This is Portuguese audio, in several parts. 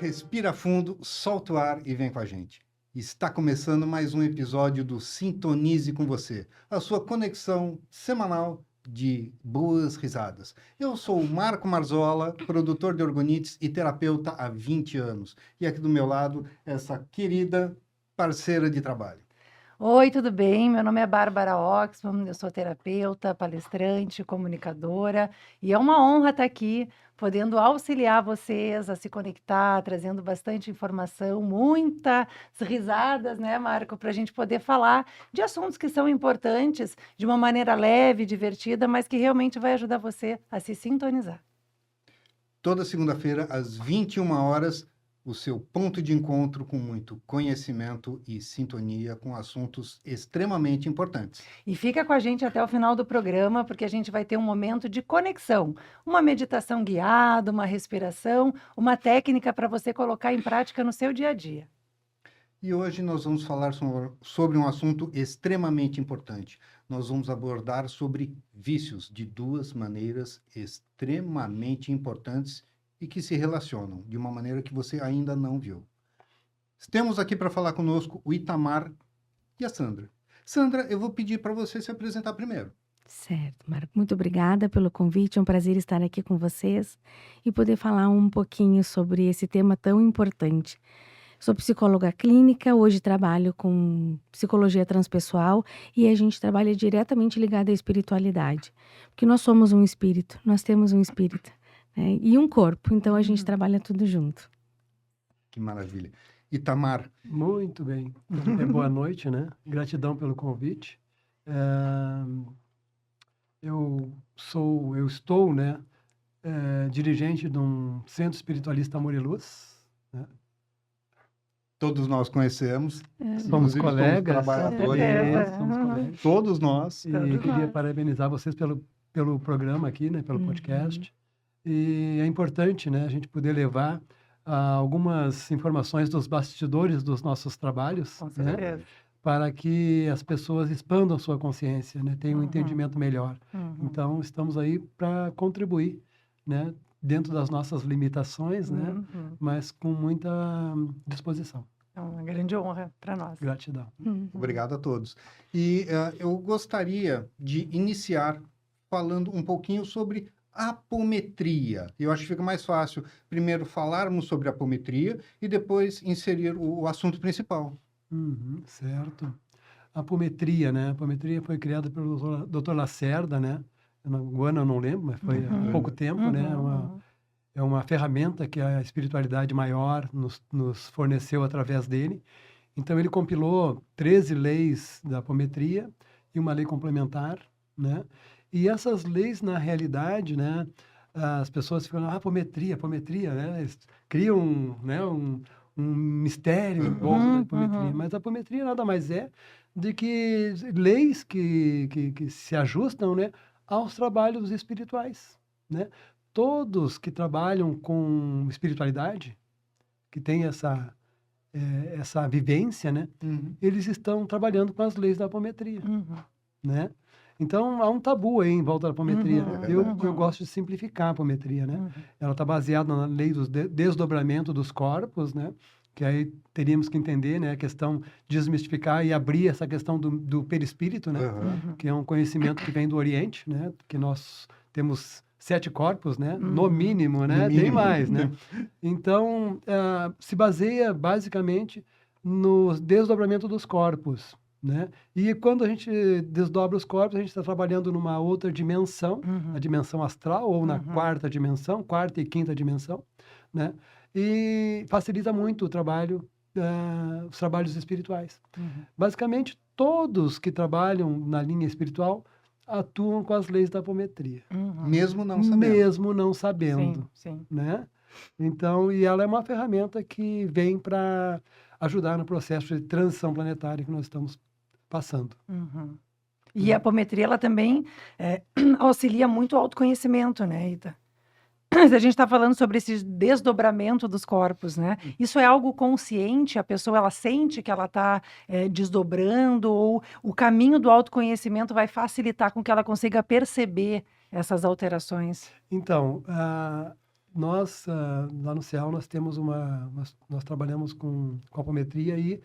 Respira fundo, solta o ar e vem com a gente. Está começando mais um episódio do Sintonize com Você, a sua conexão semanal de boas risadas. Eu sou o Marco Marzola, produtor de orgonites e terapeuta há 20 anos. E aqui do meu lado, essa querida parceira de trabalho. Oi, tudo bem? Meu nome é Bárbara Oxman, eu sou terapeuta, palestrante, comunicadora, e é uma honra estar aqui, podendo auxiliar vocês a se conectar, trazendo bastante informação, muitas risadas, né, Marco, para a gente poder falar de assuntos que são importantes, de uma maneira leve, divertida, mas que realmente vai ajudar você a se sintonizar. Toda segunda-feira, às 21 horas, o seu ponto de encontro com muito conhecimento e sintonia com assuntos extremamente importantes. E fica com a gente até o final do programa, porque a gente vai ter um momento de conexão, uma meditação guiada, uma respiração, uma técnica para você colocar em prática no seu dia a dia. E hoje nós vamos falar sobre um assunto extremamente importante. Nós vamos abordar sobre vícios de duas maneiras extremamente importantes e que se relacionam de uma maneira que você ainda não viu. Temos aqui para falar conosco o Itamar e a Sandra. Sandra, eu vou pedir para você se apresentar primeiro. Certo, Marco. Muito obrigada pelo convite. É um prazer estar aqui com vocês e poder falar um pouquinho sobre esse tema tão importante. Sou psicóloga clínica, hoje trabalho com psicologia transpessoal e a gente trabalha diretamente ligado à espiritualidade. Porque nós somos um espírito, nós temos um espírito, né? E um corpo, então a gente trabalha tudo junto. Que maravilha. Itamar. Muito bem. Boa noite, né? Gratidão pelo convite. Eu estou, né, dirigente de um centro espiritualista Amor e Luz, né? Todos nós conhecemos. Somos colegas. Somos trabalhadores. Somos colegas. Todos nós. E queria parabenizar vocês pelo programa aqui, né, pelo podcast. E é importante, né, a gente poder levar algumas informações dos bastidores dos nossos trabalhos, né, para que as pessoas expandam sua consciência, né, tenham um entendimento melhor. Então, estamos aí para contribuir, né, dentro das nossas limitações, né, mas com muita disposição. É uma grande honra para nós. Gratidão. Obrigado a todos. E eu gostaria de iniciar falando um pouquinho sobre apometria. Eu acho que fica mais fácil primeiro falarmos sobre apometria e depois inserir o assunto principal. Certo. A apometria, né? A apometria foi criada pelo Dr. Lacerda, né? O ano eu não lembro, mas foi há pouco tempo, né? É uma ferramenta que a espiritualidade maior nos forneceu através dele. Então, ele compilou 13 leis da apometria e uma lei complementar, né? E essas leis, na realidade, né? As pessoas ficam, apometria, né? Eles criam, né? Um mistério em volta da apometria. Mas a apometria nada mais é de que leis que se ajustam, né, aos trabalhos espirituais, né? Todos que trabalham com espiritualidade, que têm essa vivência, né, eles estão trabalhando com as leis da apometria, né? Então, há um tabu aí em volta da apometria. Eu gosto de simplificar a apometria, né? Ela está baseada na lei do desdobramento dos corpos, né? Que aí teríamos que entender, né? A questão de desmistificar e abrir essa questão do perispírito, né? Que é um conhecimento que vem do Oriente, né? Que nós temos 7 corpos, né? No mínimo, né? Tem mais, né? Então, se baseia basicamente no desdobramento dos corpos, né? E quando a gente desdobra os corpos, a gente está trabalhando numa outra dimensão, a dimensão astral, ou na quarta dimensão, quarta e quinta dimensão, né? E facilita muito o trabalho, os trabalhos espirituais. Basicamente, todos que trabalham na linha espiritual atuam com as leis da apometria. Mesmo não sabendo. Mesmo não sabendo. Sim. Né? Então, e ela é uma ferramenta que vem para ajudar no processo de transição planetária que nós estamos passando. E a apometria, ela também auxilia muito o autoconhecimento, né, Ita? A gente está falando sobre esse desdobramento dos corpos, né? Isso é algo consciente? A pessoa, ela sente que ela está desdobrando, ou o caminho do autoconhecimento vai facilitar com que ela consiga perceber essas alterações? Então, nós, lá no CEAL, nós temos nós trabalhamos com apometria e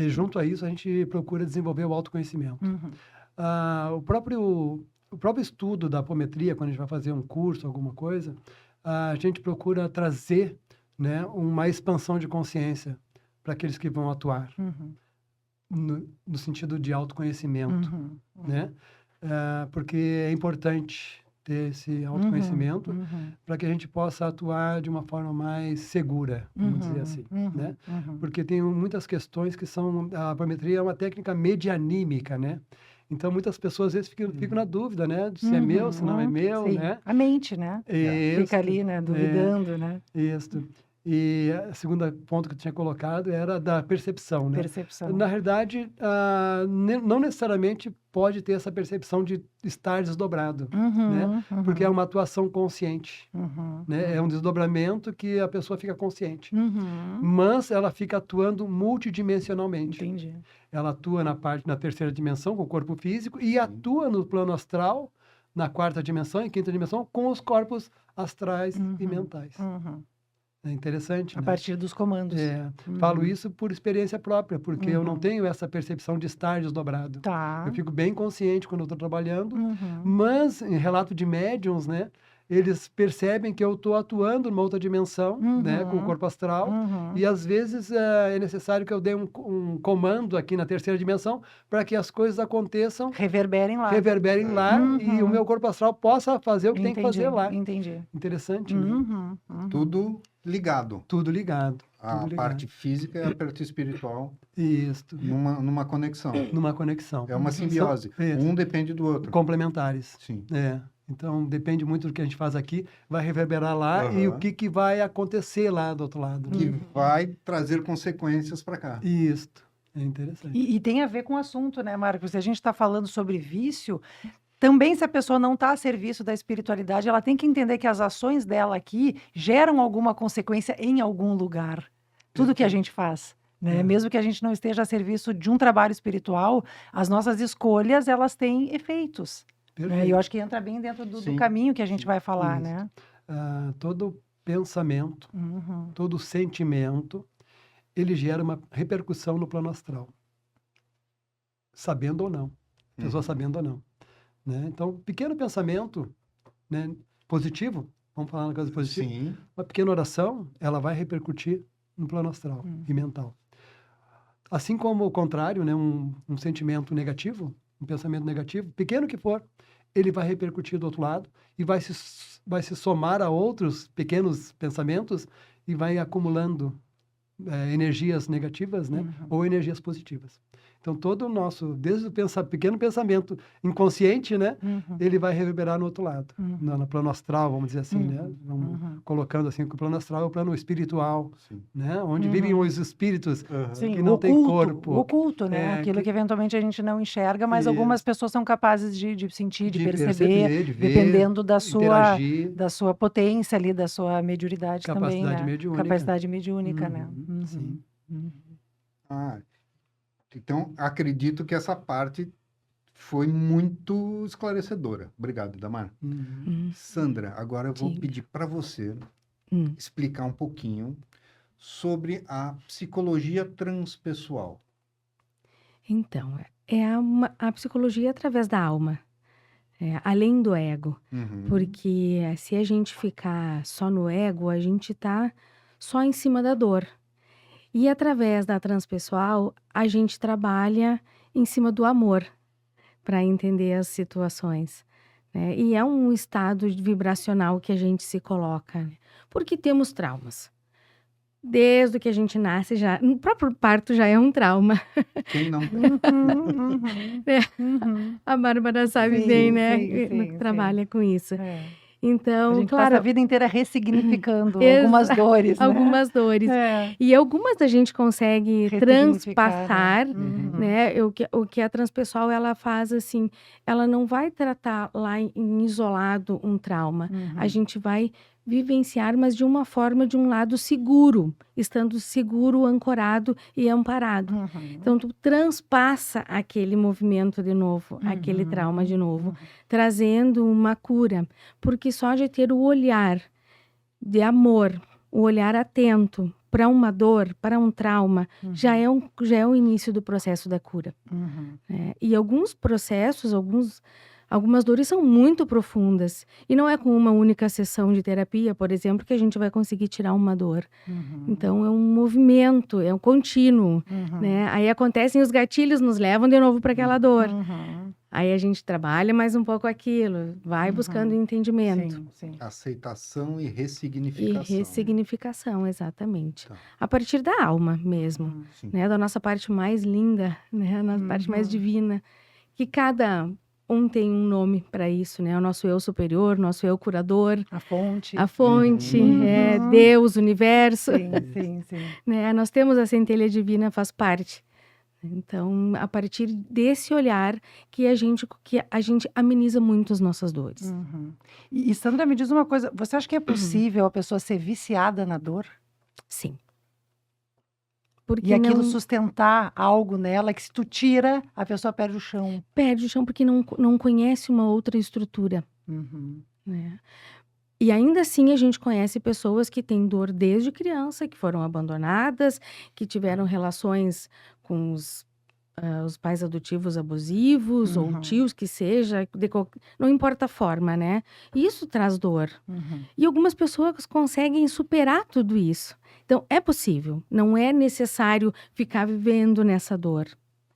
junto a isso, a gente procura desenvolver o autoconhecimento. Uhum. O próprio estudo da apometria, quando a gente vai fazer um curso, alguma coisa, a gente procura trazer, né, uma expansão de consciência para aqueles que vão atuar, Uhum. no sentido de autoconhecimento, Uhum. né? Porque é importante ter esse autoconhecimento Uhum. para que a gente possa atuar de uma forma mais segura, vamos dizer assim, né? Uhum. Porque tem muitas questões que a apometria é uma técnica medianímica, né? Então, muitas pessoas, às vezes, ficam na dúvida, né? De se é meu, se não é meu, Sim. né? A mente, né? Isso, Fica ali, né? Duvidando, né? isso. E o segundo ponto que eu tinha colocado era da percepção, né? Percepção. Na realidade, não necessariamente pode ter essa percepção de estar desdobrado, né? Porque é uma atuação consciente, né? É um desdobramento que a pessoa fica consciente. Mas ela fica atuando multidimensionalmente. Entendi. Ela atua na terceira dimensão, com o corpo físico, e atua no plano astral, na quarta dimensão e quinta dimensão, com os corpos astrais e mentais. É interessante, A né? partir dos comandos. Falo isso por experiência própria, porque eu não tenho essa percepção de estar desdobrado. Tá. Eu fico bem consciente quando eu estou trabalhando, mas em relato de médiums, né? Eles percebem que eu estou atuando numa outra dimensão, né? Com o corpo astral. E às vezes é necessário que eu dê um comando aqui na terceira dimensão para que as coisas aconteçam, Reverberem lá. E o meu corpo astral possa fazer o que tem que fazer lá. Entendi. Interessante, né? Tudo ligado. Tudo ligado. A parte física e a parte espiritual Isso. numa conexão. Numa conexão. É uma simbiose. Isso. Um depende do outro. Complementares. Sim. Então, depende muito do que a gente faz aqui, vai reverberar lá e o que vai acontecer lá do outro lado. Que vai trazer consequências para cá. Isso. É interessante. E tem a ver com o assunto, né, Marcos? Se a gente está falando sobre vício, também se a pessoa não está a serviço da espiritualidade, ela tem que entender que as ações dela aqui geram alguma consequência em algum lugar. Tudo que a gente faz. Né? Mesmo que a gente não esteja a serviço de um trabalho espiritual, as nossas escolhas, elas têm efeitos. Né? E eu acho que entra bem dentro do caminho que a gente vai falar, né? Todo pensamento, todo sentimento, ele gera uma repercussão no plano astral. Sabendo ou não. Pessoa sabendo ou não. Né? Então, pequeno pensamento, né, positivo, vamos falar uma coisa positiva, Sim. uma pequena oração, ela vai repercutir no plano astral e mental. Assim como o contrário, né, um sentimento negativo, um pensamento negativo, pequeno que for, ele vai repercutir do outro lado e vai se somar a outros pequenos pensamentos e vai acumulando energias negativas, né, ou energias positivas. Então, todo o nosso, desde o pequeno pensamento inconsciente, né? Ele vai reverberar no outro lado, no plano astral, vamos dizer assim, né? Vamos colocando assim que o plano astral é o plano espiritual, né? Onde vivem os espíritos que não têm corpo. O oculto, né? Aquilo que eventualmente a gente não enxerga, mas algumas pessoas são capazes de sentir, de perceber, de ver, dependendo da interagir. sua potência ali, da sua mediunidade também, né? Mediúnica. Capacidade mediúnica, né? Sim. Então, acredito que essa parte foi muito esclarecedora. Obrigado, Damar. Sandra, agora eu vou pedir para você explicar um pouquinho sobre a psicologia transpessoal. Então, a psicologia através da alma, além do ego. Porque se a gente ficar só no ego, a gente está só em cima da dor. E através da transpessoal, a gente trabalha em cima do amor para entender as situações. Né? E é um estado vibracional que a gente se coloca. Né? Porque temos traumas. Desde que a gente nasce, o próprio parto já é um trauma. Quem não? A Bárbara sabe bem, né? Trabalha com isso. Então, a gente claro, passa a vida inteira ressignificando algumas dores, né? Algumas dores. E algumas a gente consegue transpassar, né? O que a transpessoal, ela faz assim, ela não vai tratar lá em isolado um trauma. A gente vai vivenciar, mas de uma forma, de um lado seguro, estando seguro, ancorado e amparado. Então, tu transpassa aquele movimento de novo, aquele trauma de novo, trazendo uma cura. Porque só de ter o olhar de amor, o olhar atento para uma dor, para um trauma, Uhum. já é o início do processo da cura. Uhum. Né? E alguns processos, algumas dores são muito profundas. E não é com uma única sessão de terapia, por exemplo, que a gente vai conseguir tirar uma dor. Uhum. Então, é um movimento, é um contínuo. Uhum. Né? Aí acontecem os gatilhos, nos levam de novo para aquela dor. Uhum. Aí a gente trabalha mais um pouco aquilo, vai Uhum. buscando entendimento. Sim, sim. Aceitação e E ressignificação. ressignificação, exatamente. Tá. A partir da alma mesmo, Uhum. Sim. né? Da nossa parte mais linda, né? A nossa parte mais Uhum. divina. Que cada um tem um nome para isso, né? O nosso eu superior, nosso eu curador, A fonte. a fonte, Uhum. Deus, universo, Sim, sim, sim. né? Nós temos a centelha divina, faz parte. Então, a partir desse olhar que a gente ameniza muito as nossas dores. Uhum. E Sandra, me diz uma coisa, você acha que é possível a pessoa ser viciada na dor? Sim. E Porque aquilo não sustentar algo nela que se tu tira, a pessoa perde o chão. perde o chão porque não conhece uma outra estrutura, Uhum. né? E ainda assim a gente conhece pessoas que têm dor desde criança, que foram abandonadas, que tiveram relações com os pais adotivos abusivos, ou Uhum. tios que seja, não importa a forma, né? E isso traz dor. Uhum. E algumas pessoas conseguem superar tudo isso. Então, é possível. Não é necessário ficar vivendo nessa dor.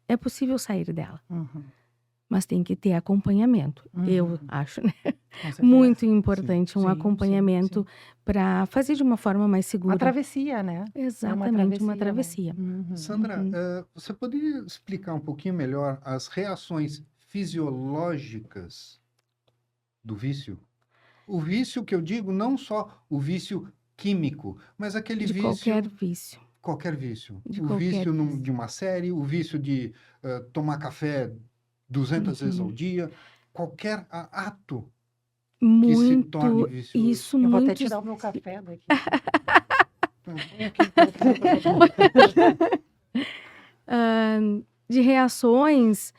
É possível sair dela. Uhum. Mas tem que ter acompanhamento. Eu Uhum. acho, né? Com certeza. Muito importante um sim, acompanhamento para fazer de uma forma mais Uma segura. travessia, né? Exatamente, uma né? travessia. Uhum. Sandra, você poderia explicar um pouquinho melhor as reações fisiológicas do vício? O vício que eu digo, não só o vício químico, mas aquele De vício, qualquer vício. qualquer vício. De O qualquer vício vício. de uma série, o vício de tomar café 200 vezes ao Uhum. dia, qualquer ato que se torne Muito, vicioso. isso Eu vou até muito. tirar o meu café daqui. De reações,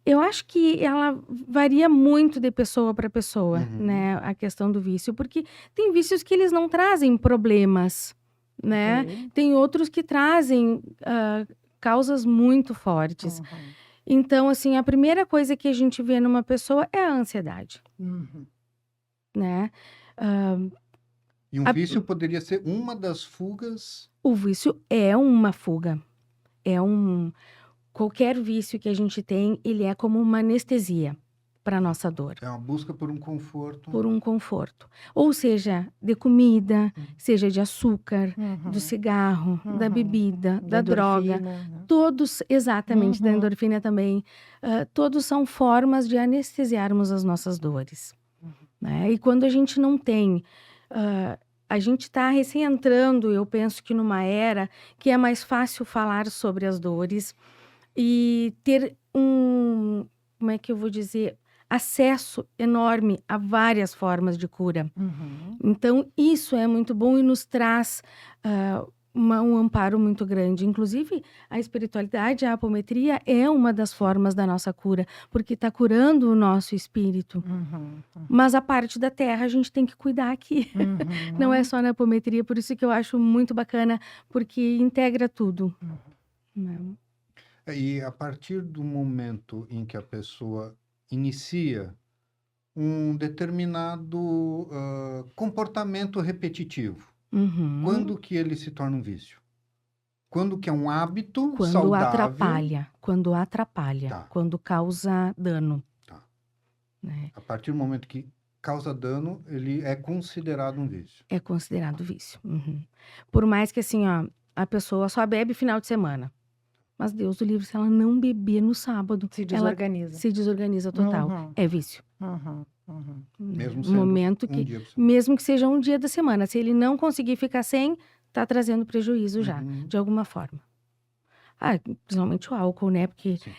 eu acho que ela varia muito de pessoa para pessoa, Uhum. né? A questão do vício, porque tem vícios que eles não trazem problemas, né? Ok. Tem outros que trazem causas muito fortes. Uhum. Então, assim, a primeira coisa que a gente vê numa pessoa é a ansiedade, Uhum. né? Ah, E um A- vício poderia ser uma das fugas. o vício é uma fuga, qualquer vício que a gente tem, ele é como uma anestesia para nossa dor. É uma busca por um conforto. Por um conforto. Ou seja, de comida, seja de açúcar, Uhum. do cigarro, da Uhum. bebida, da droga. endorfina, né? Todos, exatamente, da Uhum. endorfina também. Todos são formas de anestesiarmos as nossas dores. Né? E quando a gente não tem. A gente está recém entrando, eu penso que numa era que é mais fácil falar sobre as dores e ter como é que eu vou dizer, acesso enorme a várias formas de cura. Uhum. Então, isso é muito bom e nos traz um amparo muito grande. Inclusive, a espiritualidade, a apometria é uma das formas da nossa cura, porque está curando o nosso espírito. Uhum. Mas a parte da terra a gente tem que cuidar aqui. Uhum. Não é só na apometria, por isso que eu acho muito bacana, porque integra tudo. Né? E a partir do momento em que a pessoa inicia um determinado comportamento repetitivo, Uhum. quando que ele se torna um vício? Quando que é um hábito Quando saudável? atrapalha, Tá. quando causa dano. Tá. Né? A partir do momento que causa dano, ele é considerado um vício. É considerado vício. Uhum. Por mais que assim, ó, a pessoa só bebe final de semana. Mas Deus do livre, se ela não beber no sábado, Se ela desorganiza. se desorganiza total. Uhum. É vício. Uhum. Uhum. Mesmo No sendo momento um que, dia por semana. mesmo que seja um dia da semana, se ele não conseguir ficar sem, tá trazendo prejuízo já, Uhum. de alguma forma. Principalmente o álcool, né? Porque Sim.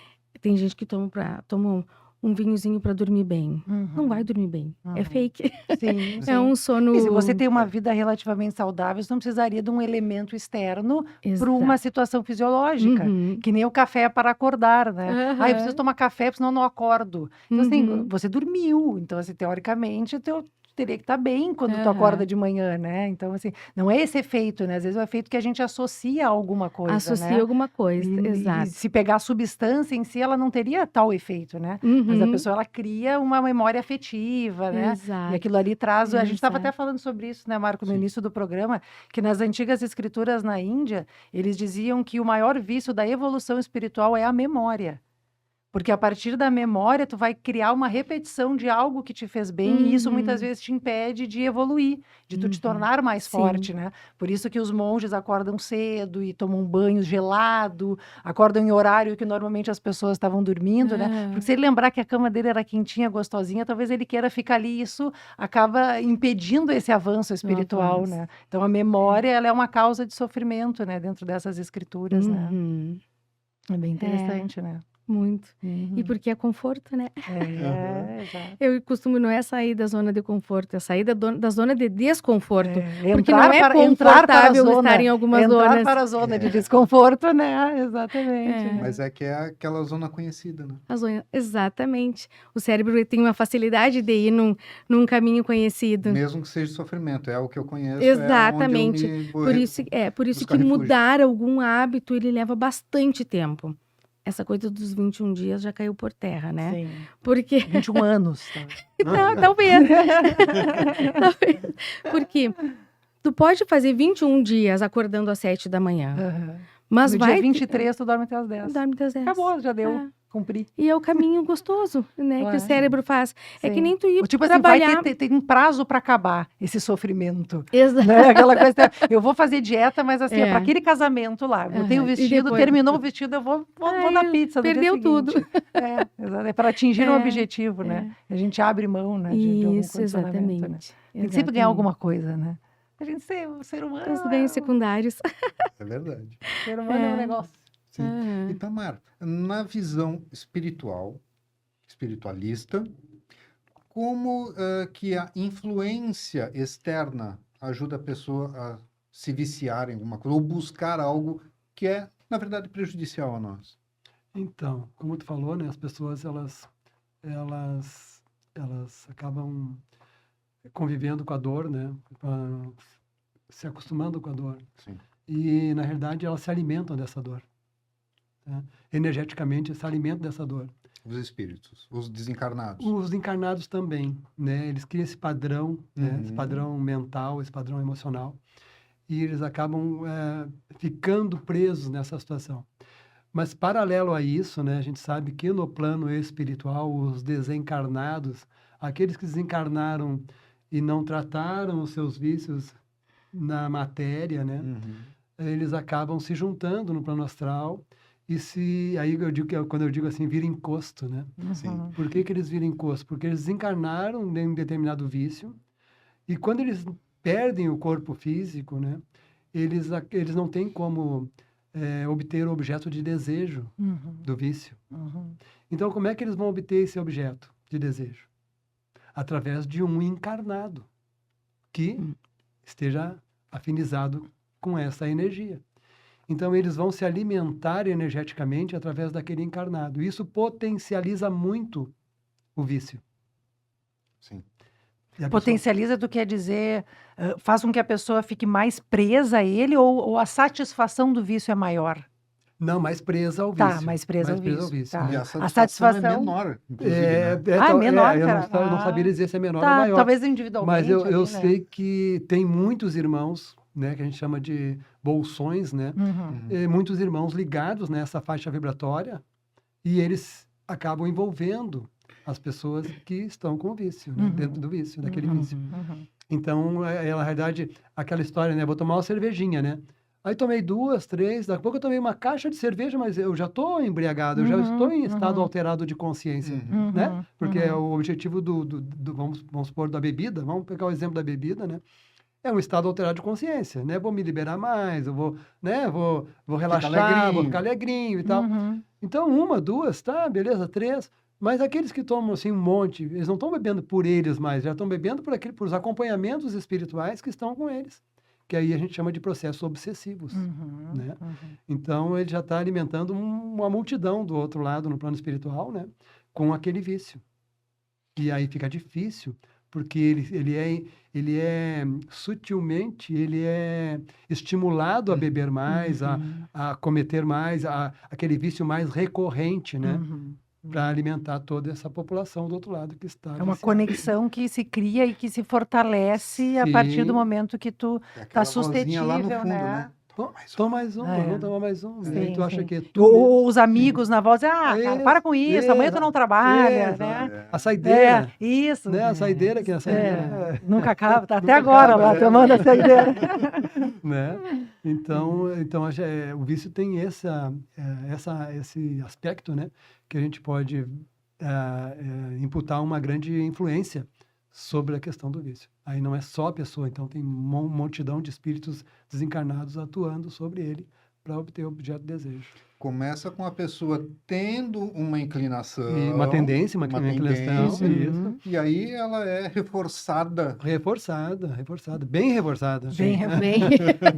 tem gente que toma um vinhozinho para dormir bem. Não Uhum. vai dormir bem. É Uhum. fake. Sim, sim. É um sono. E se você tem uma vida relativamente saudável, você não precisaria de um elemento externo para Exato. uma situação fisiológica. Uhum. Que nem o café é para acordar, né? Aham. Eu preciso tomar café, porque senão eu não acordo. Então, assim, Uhum. você dormiu. Então, assim, teoricamente, teria que estar bem quando tu Aham. acorda de manhã, né? Então, assim, não é esse efeito, né? Às vezes é o efeito que a gente associa a alguma coisa, Associa né? alguma coisa, E exato. se pegar a substância em si, ela não teria tal efeito, né? Mas a Uhum. pessoa, ela cria uma memória afetiva, né? E Exato, aquilo ali traz. A gente estava até exato. falando sobre isso, né, Marco, no Sim. início do programa, que nas antigas escrituras na Índia, eles diziam que o maior vício da evolução espiritual é a memória. Porque a partir da memória, tu vai criar uma repetição de algo que te fez bem, e isso muitas Uhum. vezes te impede de evoluir, de tu te Uhum. tornar mais Sim. forte, né? Por isso que os monges acordam cedo e tomam um banho gelado, acordam em horário que normalmente as pessoas estavam dormindo, né? Porque Aham. se ele lembrar que a cama dele era quentinha, gostosinha, talvez ele queira ficar ali, e isso acaba impedindo esse avanço No espiritual, avanço. né? Então a memória, ela é uma causa de sofrimento, né? Dentro dessas escrituras, né? Uhum. É bem É, interessante, né? muito. E Uhum. porque é conforto, né? É, exato. Eu costumo não é sair da zona de conforto, é sair da zona de desconforto. É, Porque não é confortável estar em algumas entrar zonas. para a zona de É. desconforto, né? Exatamente. É. né? Mas é que é aquela zona conhecida, né? A zona, exatamente. O cérebro ele tem uma facilidade de ir num caminho conhecido. Mesmo que seja sofrimento, é o que eu conheço, Exatamente. é onde eu me vou Por isso buscar que refúgio. mudar algum hábito ele leva bastante tempo. Essa coisa dos 21 dias já caiu por terra, né? Sim. Porque 21 anos. talvez. Talvez. Porque tu pode fazer 21 dias acordando às 7 da manhã, Aham. mas No vai dia 23, tu dorme até as 10. dorme até às 10. Acabou, já deu. É. Cumpri. E é o caminho gostoso, né? Que Claro. o cérebro faz. É que Sim. nem tu ir Tipo assim, trabalhar. tem um prazo para acabar esse sofrimento. Exato. Né? Aquela coisa, eu vou fazer dieta, mas assim, é É. para aquele casamento lá. Botei o Aham. E vestido, depois- terminou o vestido, eu vou na Ai, pizza no dia perdeu seguinte. tudo. É, exato. É para atingir um É, objetivo, né? A gente abre mão, né, de algum Isso, condicionamento, né? exatamente. Tem que sempre ganhar alguma coisa, né? A gente um ser humano, Os ganhos secundários. É verdade. ser humano é um É. negócio. Sim. Aham. E Tamar, na visão espiritualista, como que a influência externa ajuda a pessoa a se viciar em alguma coisa ou buscar algo que é, na verdade, prejudicial a nós? Então, como tu falou, né, as pessoas elas acabam convivendo com a dor, né, se acostumando com a dor. Sim. E na realidade elas se alimentam dessa dor. Né? Energeticamente se alimentam dessa dor. Os espíritos, os desencarnados. Os encarnados também, né? Eles criam esse padrão, né? Esse Uhum. padrão mental, esse padrão emocional, e eles acabam ficando presos nessa situação. Mas paralelo a isso, né? A gente sabe que no plano espiritual, os desencarnados, aqueles que desencarnaram e não trataram os seus vícios na matéria, né? Uhum. Eles acabam se juntando no plano astral e aí eu digo quando eu digo assim, vira encosto, né? Sim. Uhum. Por que eles viram encosto? Porque eles desencarnaram em um determinado vício e quando eles perdem o corpo físico, né? Eles não têm como obter o objeto de desejo Uhum. do vício. Uhum. Então, como é que eles vão obter esse objeto de desejo? Através de um encarnado que esteja afinizado com essa energia. Então, eles vão se alimentar energeticamente através daquele encarnado. Isso potencializa muito o vício. Sim. E a pessoa- Potencializa, tu quer dizer, faz com que a pessoa fique mais presa a ele ou a satisfação do vício é maior? Não, mais presa ao vício. Tá, mais presa ao vício. Tá. E a A satisfação é satisfação- menor, inclusive, né? menor, eu cara. não sabia dizer se é menor ou Tá, maior. talvez individualmente. Mas eu ali, né? sei que tem muitos irmãos, né, que a gente chama de bolsões, né? Uhum. Muitos irmãos ligados nessa faixa vibratória e eles acabam envolvendo as pessoas que estão com o vício, né? Uhum. Dentro do vício, daquele Uhum. vício. Uhum. Então, na realidade, aquela história, né? Vou tomar uma cervejinha, né? Aí tomei 2, 3, daqui a pouco eu tomei uma caixa de cerveja, mas eu já estou embriagado, eu já Uhum, estou em estado uhum. alterado de consciência, Uhum. né? Porque uhum. o objetivo vamos supor, da bebida, vamos pegar o exemplo da bebida, né? É um estado alterado de consciência, né? Vou me liberar mais, eu vou, né? Vou relaxar, alegrinho. vou ficar alegrinho e tal. Uhum. Então, 1, 2, tá, beleza, 3. Mas aqueles que tomam, assim, um monte, eles não estão bebendo por eles mais, já estão bebendo por os acompanhamentos espirituais que estão com eles. Que aí a gente chama de processos obsessivos, Uhum. né? Uhum. Então, ele já está alimentando uma multidão do outro lado, no plano espiritual, né? Com aquele vício. E aí fica difícil porque ele é sutilmente, ele é estimulado a beber mais, a cometer mais, aquele vício mais recorrente, né? Para alimentar toda essa população do outro lado que está É uma viciada. conexão que se cria e que se fortalece a partir do Sim. momento que tu É tá aquela vozinha lá no suscetível, fundo, né? né? Toma mais um, É. vamos tomar mais um. E aí Sim, tu acha sim. que é tu mesmo. Ou os amigos na voz, cara, para com isso, amanhã tu não trabalha, Exato. né? A saideira, Isso. né? A saideira que é a saideira. Nunca acaba, tá até Nunca agora acaba, lá né? tomando a saideira. Né? Então o vício tem esse aspecto, né? Que a gente pode imputar uma grande influência sobre a questão do vício. Aí não é só a pessoa, então tem uma multidão de espíritos desencarnados atuando sobre ele para obter o objeto de desejo. Começa com a pessoa tendo uma inclinação. E uma tendência, uma inclinação, tendência, isso. E aí ela é reforçada. Reforçada, bem reforçada. Bem,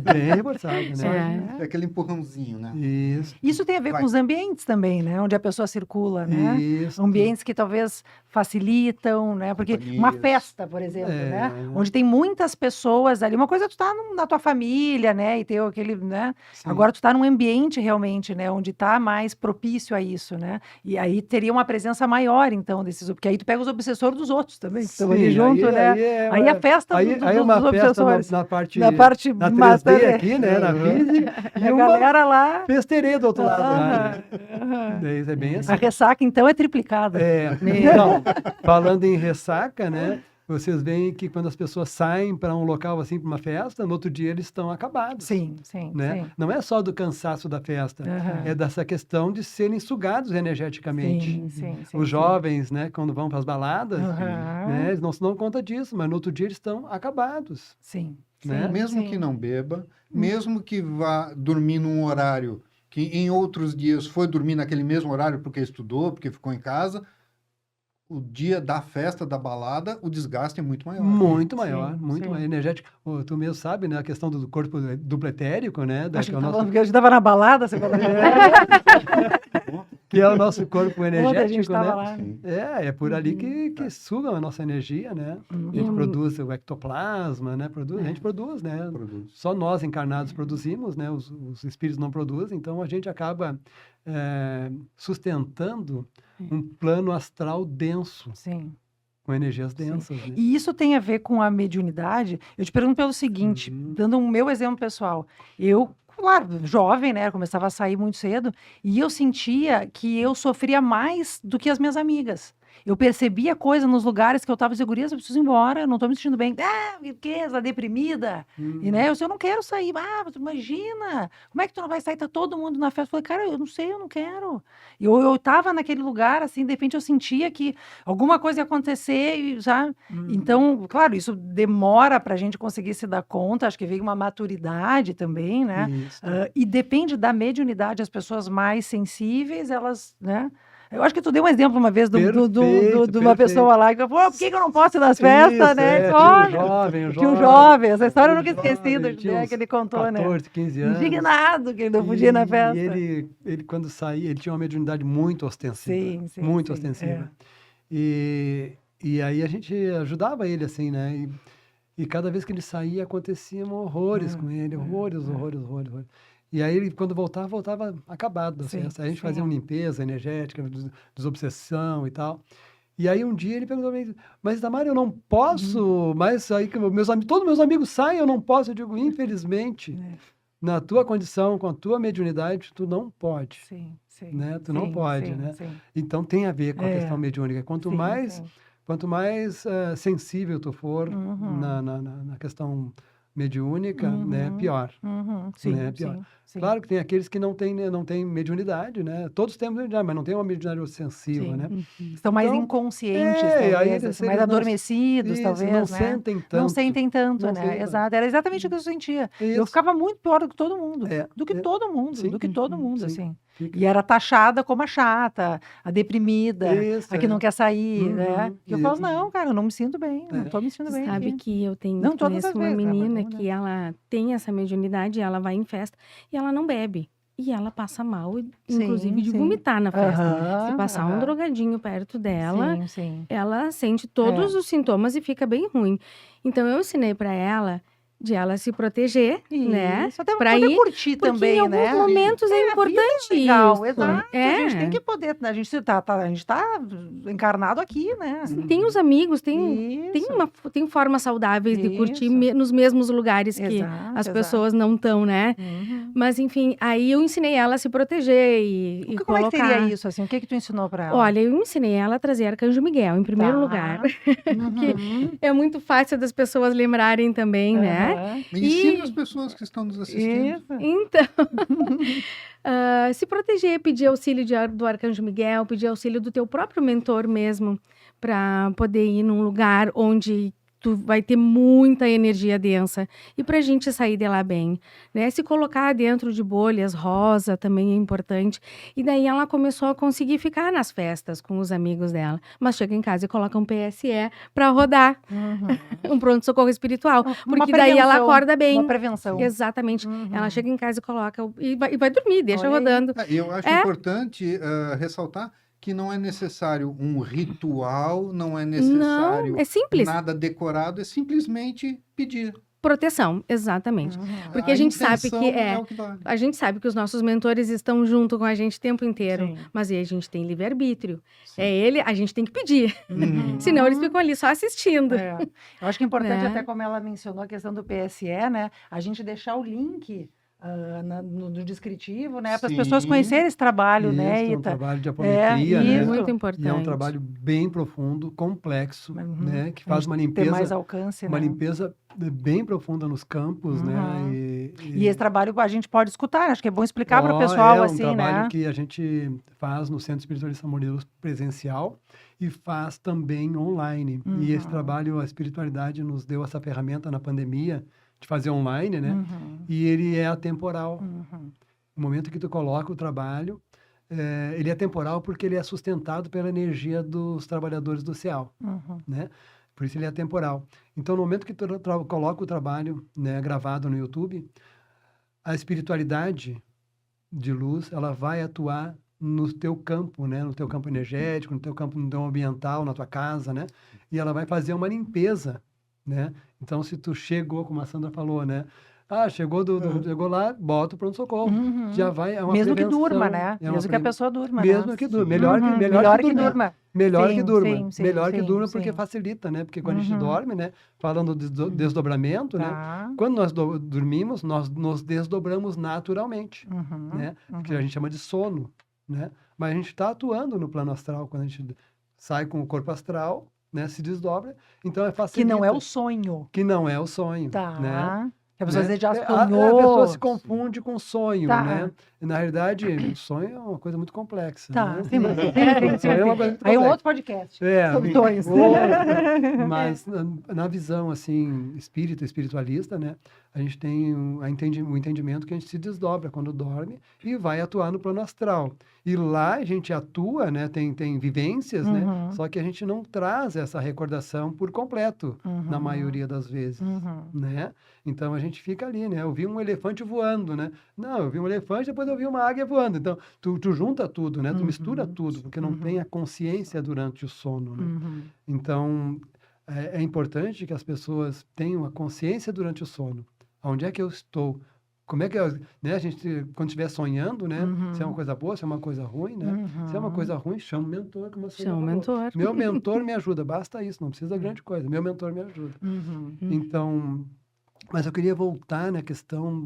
Bem reforçada, né? É aquele empurrãozinho, né? Isso. Isso tem a ver Vai. com os ambientes também, né? Onde a pessoa circula, né? Isso. Ambientes que talvez facilitam, né? Porque uma Companhias. festa, por exemplo, É. né? Onde tem muitas pessoas ali. Uma coisa é tu tá na tua família, né? E ter aquele, né? Sim. Agora tu tá num ambiente realmente, né? Onde tá mais propício a isso, né? E aí teria uma presença maior, então, desses... Porque aí tu pega os obsessores dos outros também, que estão ali Sim, junto, né? Aí a festa aí dos é uma festa obsessores. na parte Na parte na 3D mata, né? aqui, né? Na física. E a galera lá... Festeirê do outro lado. Aham, Né? aham. É bem assim. A ressaca, então, é triplicada. Então, falando em ressaca, né? Vocês veem que quando as pessoas saem para um local assim, para uma festa, no outro dia eles estão acabados. Sim, sim, Né? sim. Não é só do cansaço da festa, Aham. é dessa questão de serem sugados energeticamente. Sim. Os jovens, né, quando vão para as baladas, Aham. né, eles não se dão conta disso, mas no outro dia eles estão acabados. Sim, Né? sim, Mesmo sim. que não beba, mesmo que vá dormir num horário que em outros dias foi dormir naquele mesmo horário porque estudou, porque ficou em casa, o dia da festa, da balada, o desgaste é muito maior. Muito maior, Sim, muito sim. mais energético. Tu mesmo sabe, né, a questão do corpo duplo etérico, né, Acho que que é o tá nosso, falando porque a gente estava na balada, você falou. que é o nosso corpo Ontem a gente energético, estava né? lá. Sim. É por ali que suga a nossa energia, né? A gente produz o ectoplasma, né? A gente produz, né? Produz. Só nós encarnados produzimos, né? Os espíritos não produzem, então a gente acaba sustentando um plano astral denso, Sim. com energias densas, né? E isso tem a ver com a mediunidade? Eu te pergunto pelo seguinte, dando um meu exemplo pessoal. Eu, claro, jovem, né? Começava a sair muito cedo, e eu sentia que eu sofria mais do que as minhas amigas. Eu percebia coisa nos lugares que eu estava segurando, eu preciso ir embora, eu não estou me sentindo bem. Riqueza, deprimida. E, né, eu não quero sair. Tu imagina, como é que tu não vai sair? Tá todo mundo na festa. Eu falei, cara, eu não sei, eu não quero. E eu estava naquele lugar, assim, de repente eu sentia que alguma coisa ia acontecer, e, sabe? Então, claro, isso demora para a gente conseguir se dar conta, acho que veio uma maturidade também, né? Isso. E depende da mediunidade, as pessoas mais sensíveis, elas, né? Eu acho que tu deu um exemplo uma vez de uma pessoa lá que falou, por que eu não posso ir nas festas, Isso, né? tinha Olha, tinha um jovem, essa história eu nunca esqueci jovem, do tinha dia uns que ele contou, 14, 15 anos. Indignado que ele não podia ir na festa. E ele, quando saía, ele tinha uma mediunidade muito ostensiva. Sim, muito sim, ostensiva. E aí a gente ajudava ele, assim, né? E cada vez que ele saía, aconteciam horrores com ele. Horrores. E aí, ele, quando voltava acabado. Assim, a gente fazia uma limpeza energética, desobsessão e tal. E aí, um dia, ele perguntou pra mim, mas, Itamar, eu não posso, mas aí que todos meus amigos saem, eu não posso. Eu digo, infelizmente, na tua condição, com a tua mediunidade, tu não pode. Sim. Né? Tu não pode, né? Sim. Então, tem a ver com a questão mediúnica. Quanto mais sensível tu for na questão mediúnica, né, pior. Sim, né, pior. Sim. Claro que tem aqueles que não têm mediunidade, né? Todos temos mediunidade, mas não tem uma mediunidade ostensiva, né? Estão mais Então, inconscientes, aí talvez, eles mais adormecidos, isso, talvez, não né? sentem tanto. Não sentem tanto, Não né? sentem Exato. Era exatamente o que eu sentia. Isso. Eu ficava muito pior do que todo mundo. É, Do que é. todo mundo. Sim. Do que todo mundo, Sim. assim. Fica. E era taxada como a chata, a deprimida, Isso, a que é. não quer sair, né? E eu falo, Isso. não, cara, eu não me sinto bem. Não tô me sentindo bem Sabe aqui. que eu Não todas conheço as uma vezes, né? menina Mas, que ela tem essa mediunidade, ela vai em festa e ela não bebe. e ela passa mal, Sim, inclusive de sim. vomitar na festa. Se Aham, passar um aham. drogadinho perto dela, Sim, sim. ela sente todos É. os sintomas e fica bem ruim. Então eu ensinei para ela de ela se proteger, né? Isso, até Para poder ir, curtir porque em também, alguns né? momentos é A vida importante é legal, isso. exato. A gente tem É. que poder, né? A gente tá encarnado aqui, né? Tem os amigos, tem Isso, tem formas saudáveis de curtir isso. nos mesmos lugares que Exato, as exato. pessoas não estão, né? Uhum. Mas enfim, aí eu ensinei ela a se proteger e Como é que seria colocar. isso, assim? O que que tu ensinou pra ela? Olha, eu ensinei ela a trazer Arcanjo Miguel, em primeiro lugar, Tá. que Uhum. é muito fácil das pessoas lembrarem também, né? Aham. Ensina as E pessoas que estão nos assistindo. Isso. então, se proteger, pedir auxílio do Arcanjo Miguel, pedir auxílio do teu próprio mentor mesmo, para poder ir num lugar onde tu vai ter muita energia densa e pra gente sair de lá bem, né? Se colocar dentro de bolhas rosa também é importante. E daí ela começou a conseguir ficar nas festas com os amigos dela, mas chega em casa e coloca um PSE para rodar, Uhum. um pronto-socorro espiritual, Uma porque daí ela prevenção, acorda uma bem. prevenção. Exatamente. Ela Uhum. chega em casa e coloca e vai dormir, deixa Olha aí. rodando. Eu acho É. importante ressaltar que não é necessário um ritual, não é Não, necessário é simples. nada decorado, é simplesmente pedir. Proteção, exatamente. Uhum. Porque a gente sabe intenção que é o que vale. a gente sabe que os nossos mentores estão junto com a gente o tempo inteiro, Sim. mas aí a gente tem livre-arbítrio. Sim. É ele, a gente tem que pedir. Uhum. Senão eles ficam ali só assistindo. É. Eu acho que é importante, Né? até como ela mencionou a questão do PSE, né? A gente deixar o link no descritivo, né? Para as pessoas Sim. conhecerem esse trabalho, né, Isso, é um Ita? trabalho de apometria, né? isso. Muito E é um importante. trabalho bem profundo, complexo, Uhum. né? Que A faz gente uma ter mais limpeza, alcance, uma né? limpeza bem profunda nos campos, né? Uhum. E esse trabalho a gente pode escutar, acho que é bom explicar para o Ó, pessoal, é um assim, trabalho né? que a gente faz no Centro Espiritualista Morelos presencial e faz também online. E esse Uhum. trabalho, a espiritualidade nos deu essa ferramenta na pandemia de fazer online, né? Uhum. E ele é atemporal. Uhum. No momento que tu coloca o trabalho, ele é temporal porque ele é sustentado pela energia dos trabalhadores do céu, Uhum. né? Por isso ele é temporal. Então, no momento que tu coloca o trabalho, né, gravado no YouTube, a espiritualidade de luz, ela vai atuar no teu campo, né? No teu campo energético, no teu campo ambiental, na tua casa, né? E ela vai fazer uma limpeza, né? Então, se tu chegou, como a Sandra falou, né? Chegou chegou lá, bota o pronto-socorro. Uhum. Já vai, é uma Mesmo que prevenção. durma, né? É uma Mesmo que a pre- pessoa durma, Mesmo né? que durma. Sim. Melhor Uhum. melhor que que dormir. durma. Melhor que Sim, durma. sim, sim, Melhor que sim, durma porque sim. facilita, né? Porque quando a gente Uhum. dorme, né? Falando do desdobramento, né? Tá. Quando nós dormimos, nós nos desdobramos naturalmente, Uhum. né? Que a Uhum. gente chama de sono, né? Mas a gente está atuando no plano astral quando a gente sai com o corpo astral, né? Se desdobra, então Que facilita. não é o sonho. Que não é o sonho, né? Tá. Que a pessoa Né? já A pessoa sonhou. se confunde com sonho, Tá. né? E, na realidade, o sonho é uma coisa muito complexa, Tá. né? Sim, sim, O sonho é uma coisa muito Aí um complexa. outro podcast É, sobre sonhos. mas na visão assim espiritualista, né, a gente tem o entendimento que a gente se desdobra quando dorme e vai atuar no plano astral. E lá a gente atua, né, tem vivências, né, Uhum. só que a gente não traz essa recordação por completo, na Uhum. maioria das vezes, Uhum. né? Então a gente fica ali, né? Eu vi um elefante voando, né? Não, eu vi um elefante, depois eu vi uma águia voando. Então tu junta tudo, né? Tu mistura Uhum. tudo, porque não Uhum. tem a consciência durante o sono, né? Uhum. Então, é importante que as pessoas tenham a consciência durante o sono. Onde é que eu estou? Como é que né, a gente, quando estiver sonhando, né? Se é uma Uhum. coisa boa, se é uma coisa ruim, né? Se é uma Uhum. coisa ruim, chama o mentor, como a Sandra Chama o falou. mentor. Meu mentor me ajuda, basta isso, não precisa grande coisa. Meu mentor me ajuda. Uhum. Então, mas eu queria voltar na questão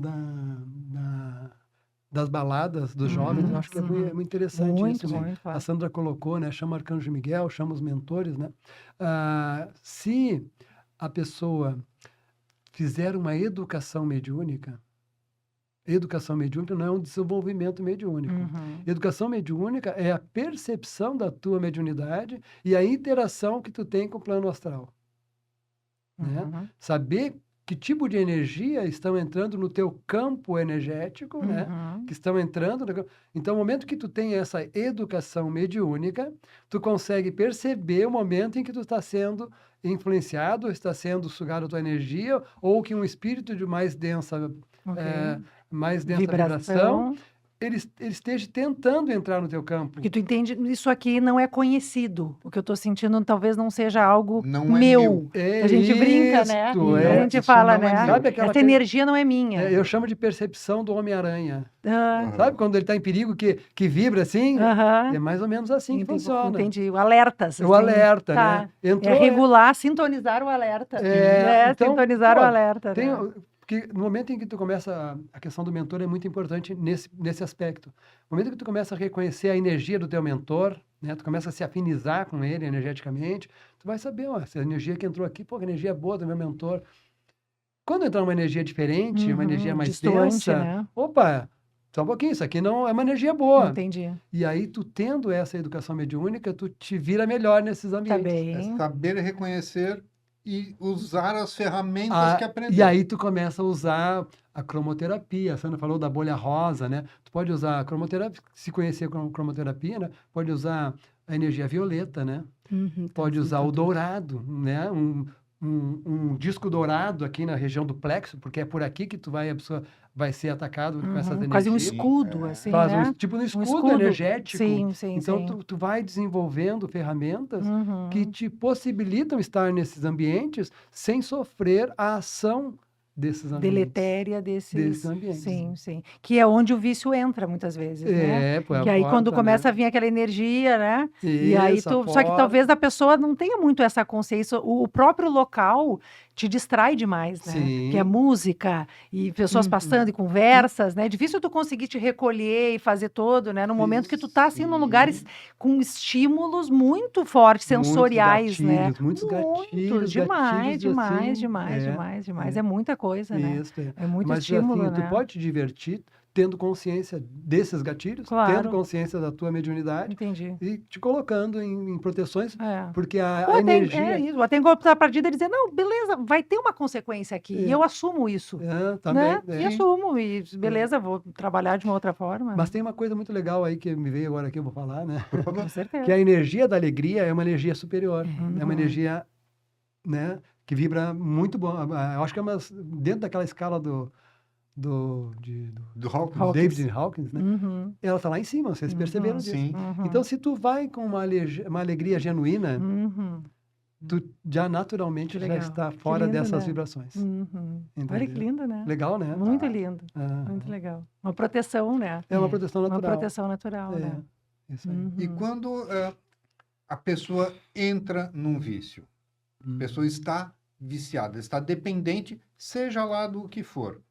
das baladas dos jovens, eu acho que é Uhum. muito interessante Muito, isso, né? muito, A claro. Sandra colocou, né? Chama Arcanjo Miguel, chama os mentores, né? Se a pessoa fizer uma educação mediúnica não é um desenvolvimento mediúnico. Uhum. Educação mediúnica é a percepção da tua mediunidade e a interação que tu tem com o plano astral, né? Uhum. Saber que tipo de energia estão entrando no teu campo energético, né? Uhum. Que estão entrando. Então, no momento que tu tem essa educação mediúnica, tu consegue perceber o momento em que tu está sendo influenciado, está sendo sugado a tua energia, ou que um espírito de mais densa Ok. vibração ele esteja tentando entrar no teu campo. Porque tu entende, isso aqui não é conhecido. O que eu tô sentindo talvez não seja algo Não é meu. meu. A gente brinca, né? Isto, A gente isso fala, não é né? meu. Sabe aquela Essa energia não é minha. eu chamo de percepção do Homem-Aranha. Ah, Sabe quando ele está em perigo, que vibra assim? aham. É mais ou menos assim que funciona. Entendi. O alerta, O assim. alerta, Tá. né? É Entrou, regular, sintonizar o alerta. então, Sintonizar o pô, alerta, tem, né? porque no momento em que tu começa, a questão do mentor é muito importante nesse aspecto. No momento que tu começa a reconhecer a energia do teu mentor, né? Tu começa a se afinizar com ele energeticamente, tu vai saber, ó, essa energia que entrou aqui, pô, que energia boa do meu mentor. Quando entrar uma energia diferente, uma energia mais Distoante, densa, né? opa, só um pouquinho, isso aqui não é uma energia boa. Entendi. E aí, tu tendo essa educação mediúnica, tu te vira melhor nesses Tá ambientes. É bem. saber reconhecer e usar as ferramentas que aprendeu. E aí tu começa a usar a cromoterapia. A Sandra falou da bolha rosa, né? Tu pode usar a cromoterapia, se conhecer com cromoterapia, né? Pode usar a energia violeta, né? Pode usar o dourado, né? Um disco dourado aqui na região do plexo, porque é por aqui que tu vai ser atacado com essas energias. Quase um escudo, assim, Faz né? tipo um escudo, escudo. energético. Sim. Então, tu vai desenvolvendo ferramentas Uhum. que te possibilitam estar nesses ambientes sem sofrer a ação desses ambientes. Deletéria desses ambientes. Sim. Que é onde o vício entra muitas vezes, né? Pô, é a Que aí quando porta, começa né? a vir aquela energia, né? E aí Isso, a só que talvez porta. a pessoa não tenha muito essa consciência. O próprio local te distrai demais, né? Que é Sim. música e pessoas passando e conversas, né? É difícil tu conseguir te recolher e fazer todo, né? No momento que tu tá assim num lugares com estímulos muito fortes, sensoriais, né? Muitos gatilhos, demais, gatilhos, assim, demais. É muita coisa, né? Isso, É muito Mas estímulo, assim, tu né? pode te divertir tendo consciência desses gatilhos, Claro. tendo consciência da tua mediunidade Entendi. e te colocando em proteções, É. porque a Ou até, energia... isso, ou até encontrar a partida e dizer, não, beleza, vai ter uma consequência aqui. E eu assumo isso. também, Né? E assumo. E beleza, vou trabalhar de uma outra forma. Mas tem uma coisa muito legal aí que me veio agora aqui, eu vou falar, né? Com certeza. Que a energia da alegria é uma energia superior. É uma energia, né, que vibra muito bom. Eu acho que é dentro daquela escala do Hawkins. David Hawkins, né? Ela está lá em cima, vocês perceberam disso. Sim. Então, se tu vai com uma alegria genuína, tu já naturalmente já legal. está Que fora lindo, dessas né? vibrações. Olha que lindo, né? Legal, né? Muito lindo. Ah, Muito legal. Uma proteção, né? é uma proteção Uma natural. proteção natural, né? Isso aí. E quando a pessoa entra num vício, a pessoa está viciada, está dependente, seja lá do que for.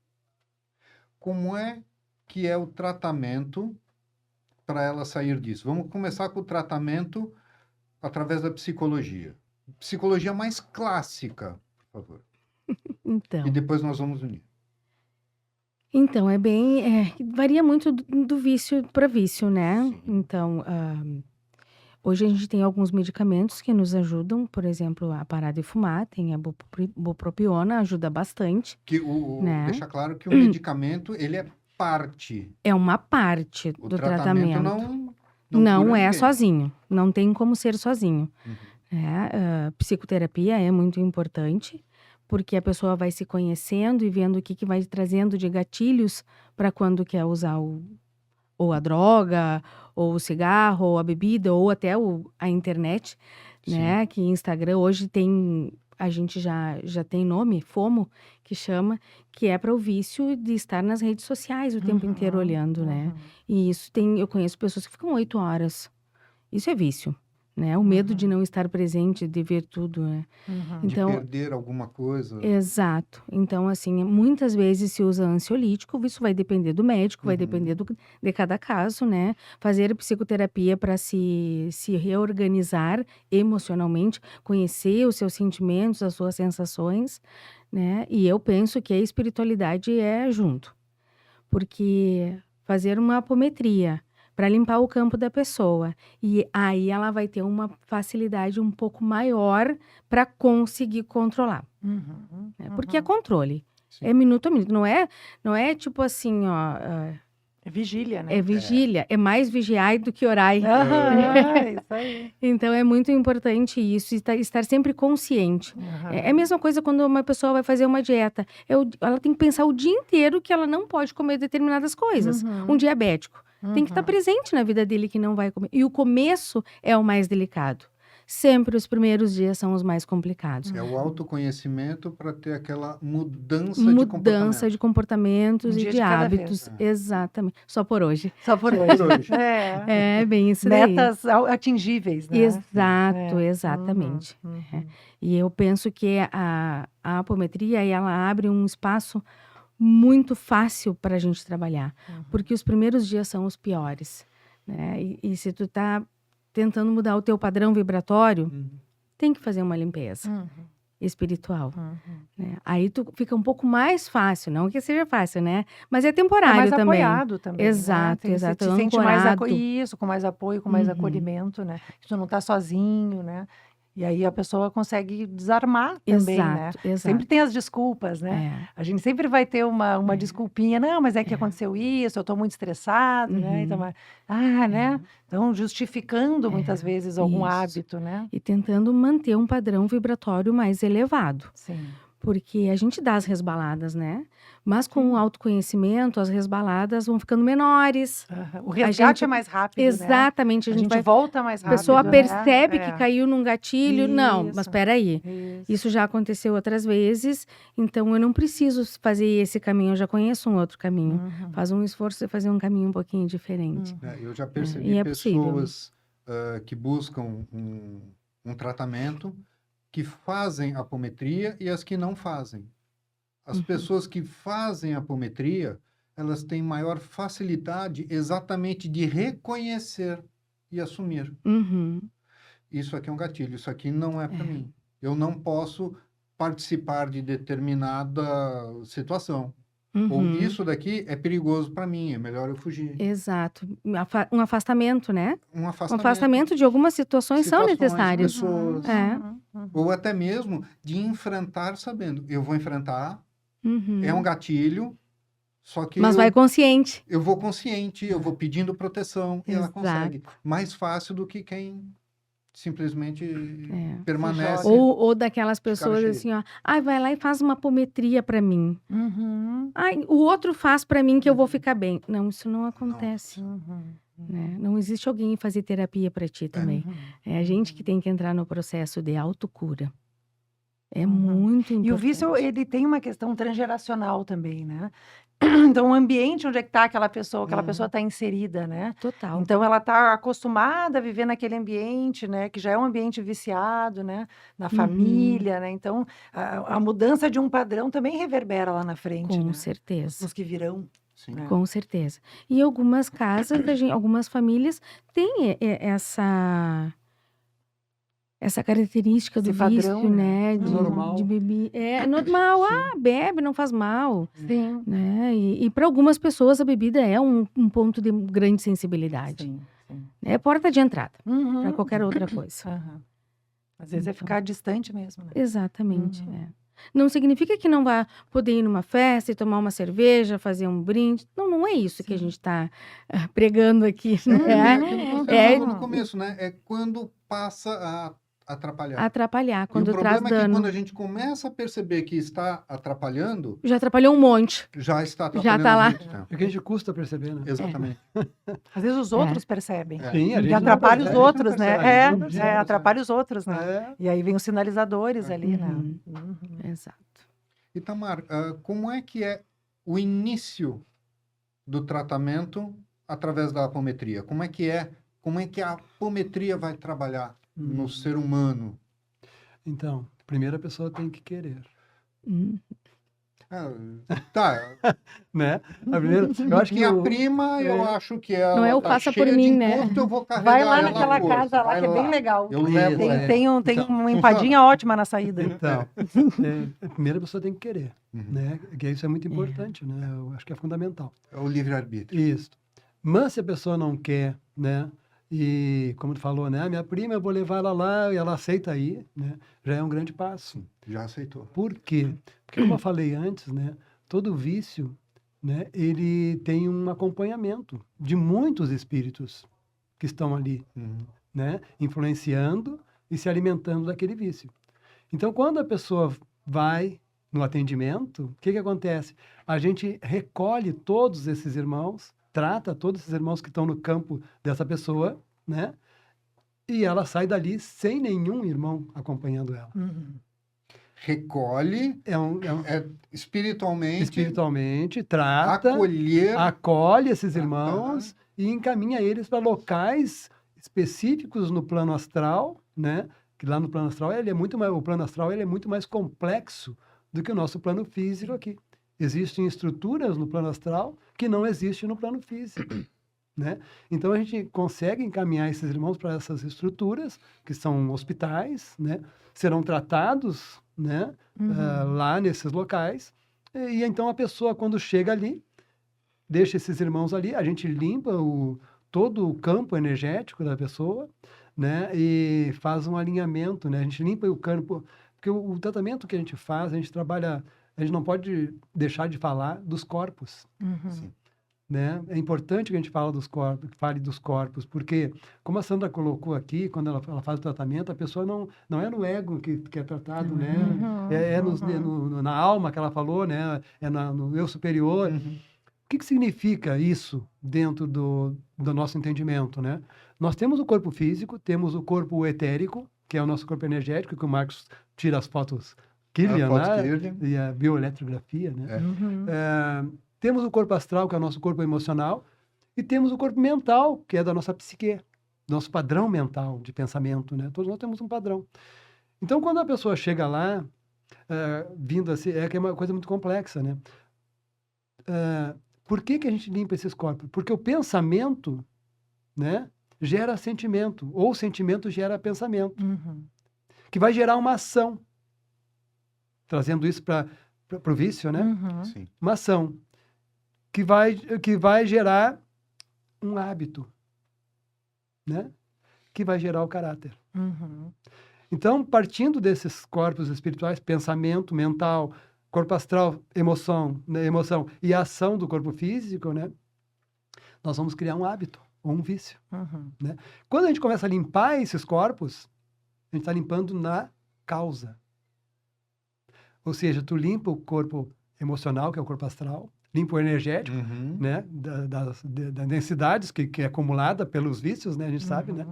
Como é que é o tratamento para ela sair disso? Vamos começar com o tratamento através da psicologia. Psicologia mais clássica, por favor. Então. E depois nós vamos unir. Então, varia muito do vício para vício, né? Sim. Então, hoje a gente tem alguns medicamentos que nos ajudam, por exemplo, a parar de fumar, tem a bupropiona, ajuda bastante. Que né? deixa claro que o medicamento, ele é parte. É uma parte O do tratamento tratamento. não Não cura é ninguém. sozinho, não tem como ser sozinho. Uhum. Psicoterapia é muito importante, porque a pessoa vai se conhecendo e vendo o que vai trazendo de gatilhos para quando quer usar ou a droga, ou o cigarro, ou a bebida, ou até a internet, né? Que Instagram hoje a gente já tem nome, FOMO, que chama, que é para o vício de estar nas redes sociais o tempo inteiro olhando, né? E isso eu conheço pessoas que ficam 8 horas. Isso é vício, né? O medo de não estar presente, de ver tudo, né? Então, de perder alguma coisa. exato. Então, assim, muitas vezes se usa ansiolítico, isso vai depender do médico, vai depender de cada caso, né? Fazer psicoterapia para se reorganizar emocionalmente, conhecer os seus sentimentos, as suas sensações, né? E eu penso que a espiritualidade é junto. Porque fazer uma apometria para limpar o campo da pessoa. E aí ela vai ter uma facilidade um pouco maior para conseguir controlar. Porque é controle. Sim. É minuto a minuto. Não é tipo assim, ó. É vigília, né? É vigília, é mais vigiai do que orai. Aham, isso aí. Então é muito importante isso, estar sempre consciente. Aham. É a mesma coisa quando uma pessoa vai fazer uma dieta. Ela tem que pensar o dia inteiro que ela não pode comer determinadas coisas. Uhum. Um diabético tem que estar Uhum. presente na vida dele que não vai comer. E o começo é o mais delicado. Sempre os primeiros dias são os mais complicados. É o autoconhecimento para ter aquela mudança de Mudança comportamento. de comportamentos Um e dia de de cada hábitos. vez. Exatamente. Só por hoje. Só por Só hoje. por hoje. É bem isso daí. Metas atingíveis, né? Exato, É. exatamente. Uhum, É. uhum. E eu penso que a apometria, ela abre um espaço muito fácil para a gente trabalhar. Uhum. Porque os primeiros dias são os piores, né? E se tu tá tentando mudar o teu padrão vibratório, tem que fazer uma limpeza Uhum, espiritual, uhum. né? Aí tu fica um pouco mais fácil, não que seja fácil, né? Mas é É temporário mais também. apoiado também, Exato, né? exato, Você se sente mais ancorado. isso, com mais apoio, com mais Uhum. acolhimento, né? Que tu não tá sozinho, né? E aí a pessoa consegue desarmar também, né? Exato, exato. Sempre tem as desculpas, né? É. A gente sempre vai ter uma desculpinha. Não, mas é que aconteceu isso, eu tô muito estressado, né? Então, né? Então, justificando muitas vezes algum isso. hábito, né? E tentando manter um padrão vibratório mais elevado. Sim. Porque a gente dá as resbaladas, né? Mas com o autoconhecimento, as resbaladas vão ficando menores. Aham. O resgate gente- é mais rápido, né? Exatamente, A a gente gente vai... volta mais A pessoa rápido, né? percebe que É. caiu num gatilho. Não, mas Isso. espera aí. Isso já aconteceu outras vezes, então eu não preciso fazer esse caminho, eu já conheço um outro caminho. Uhum. Faz um esforço de fazer um caminho um pouquinho diferente. Eu já e percebi é possível. pessoas que buscam um tratamento, que fazem apometria e as que não fazem. As pessoas que fazem apometria, elas têm maior facilidade exatamente de reconhecer e assumir. Uhum. Isso aqui é um gatilho, isso aqui não é para mim. Eu não posso participar de determinada situação. Ou Uhum. isso daqui é perigoso para mim, é melhor eu fugir. Exato. Um afastamento, né? Um Um afastamento. afastamento de algumas situações são Situações, necessárias. pessoas. É. Ou até mesmo de enfrentar sabendo, eu vou enfrentar, Uhum. é um gatilho, só que Mas vai consciente. eu vou consciente, eu vou pedindo proteção e ela Exato. consegue. Mais fácil do que quem simplesmente É. permanece. Ou daquelas pessoas cheio. assim, ó. Ai, vai lá e faz uma apometria pra mim. Uhum. Ai, o outro faz pra mim que eu vou ficar bem. Não, isso não acontece. Uhum. Né? Não existe alguém fazer terapia pra ti também. Uhum. É a gente que tem que entrar no processo de autocura. É Uhum. muito importante. E o vício, ele tem uma questão transgeracional também, né? Então, o ambiente onde é que tá aquela pessoa está inserida, né? Total. Então, ela está acostumada a viver naquele ambiente, né? Que já é um ambiente viciado, né? Na família, né? Então, a mudança de um padrão também reverbera lá na frente, Com né? certeza. Nos que virão. Sim. né? Com certeza. E algumas casas, algumas famílias têm essa característica do Esse padrão, vício, né? né? É normal. De beber. É normal. Bebe, não faz mal. Sim. Né? E para algumas pessoas a bebida é um ponto de grande sensibilidade. Sim, sim. É porta de entrada Uhum. para qualquer outra coisa. Aham. Às vezes é Então. ficar distante mesmo, né? Exatamente. Uhum. É. Não significa que não vá poder ir numa festa e tomar uma cerveja, fazer um brinde. Não, não é isso que a gente está pregando aqui. É Né? aquilo que você É. falou no começo, né? É quando passa a atrapalhar. Atrapalhar, E o quando problema traz é que dano. quando a gente começa a perceber que está atrapalhando, Já atrapalhou um monte. já está Já atrapalhando tá lá. há muito tempo. É que a gente custa perceber, né? Exatamente. Às vezes os outros percebem. É. Sim, a E gente não atrapalha os percebe. outros, né? percebe, a gente não percebe. Atrapalha os outros, né? É. E aí vem os sinalizadores ali, né? Uhum. Uhum. Exato. Itamar, como é que é o início do tratamento através da apometria? Como é que a apometria vai trabalhar no ser humano? Então, primeiro a pessoa tem que querer, Tá, né? A primeira, eu acho que minha o- prima, eu acho que ela Não é o tá faça cheia por de mim, né? encosto, eu vou carregar Vai lá ela à naquela força. casa lá, Vai que é bem lá. legal. Eu levo Tem, ela. tem Então, uma empadinha ótima na saída. Então, primeiro a pessoa tem que querer, Uhum. né? Que isso é muito importante, né? Eu acho que é fundamental. É o livre-arbítrio. Isso. Mas se a pessoa não quer, né? E como tu falou, né? Minha prima, eu vou levar ela lá e ela aceita aí, né? Já é um grande passo. Já aceitou. Por quê? Porque como eu falei antes, né? Todo vício né, ele tem um acompanhamento de muitos espíritos que estão ali, né, influenciando e se alimentando daquele vício. Então, quando a pessoa vai no atendimento, o que acontece? A gente recolhe todos esses irmãos, trata todos esses irmãos que estão no campo dessa pessoa, né? E ela sai dali sem nenhum irmão acompanhando ela. Recolhe, espiritualmente, Espiritualmente, trata, acolher. acolhe esses irmãos e encaminha eles para locais específicos no plano astral, né? Que lá no plano astral ele é muito mais, o plano astral ele é muito mais complexo do que o nosso plano físico aqui. Existem estruturas no plano astral que não existem no plano físico, né? Então a gente consegue encaminhar esses irmãos para essas estruturas que são hospitais, né? Serão tratados, né? Lá nesses locais e então a pessoa quando chega ali deixa esses irmãos ali, a gente limpa todo o campo energético da pessoa, né? E faz um alinhamento, né? A gente limpa o campo, porque o tratamento que a gente faz, a gente trabalha, a gente não pode deixar de falar dos corpos, né? É importante que a gente fale dos corpos, porque, como a Sandra colocou aqui, quando ela faz o tratamento, a pessoa não é no ego que é tratado, né? Na alma que ela falou, né? É no eu superior. O que significa isso dentro do nosso entendimento, né? Nós temos o corpo físico, temos o corpo etérico, que é o nosso corpo energético, que o Marcos tira as fotos Kirlian, né? E a bioeletrografia, né? Temos o corpo astral, que é o nosso corpo emocional, e temos o corpo mental, que é da nossa psique, nosso padrão mental de pensamento, né? Todos nós temos um padrão. Então, quando a pessoa chega lá, vindo assim, que é uma coisa muito complexa, né? Por que a gente limpa esses corpos? Porque o pensamento, né, gera sentimento, ou o sentimento gera pensamento, que vai gerar uma ação. Trazendo isso para o vício, né? Sim. Uma ação que vai gerar um hábito, né? Que vai gerar o caráter. Então, partindo desses corpos espirituais, pensamento, mental, corpo astral, emoção, né, e a ação do corpo físico, né? Nós vamos criar um hábito ou um vício, né? Quando a gente começa a limpar esses corpos, a gente está limpando na causa. Ou seja, tu limpa o corpo emocional, que é o corpo astral, limpa o energético, né? Das densidades que é acumulada pelos vícios, né? A gente sabe, né?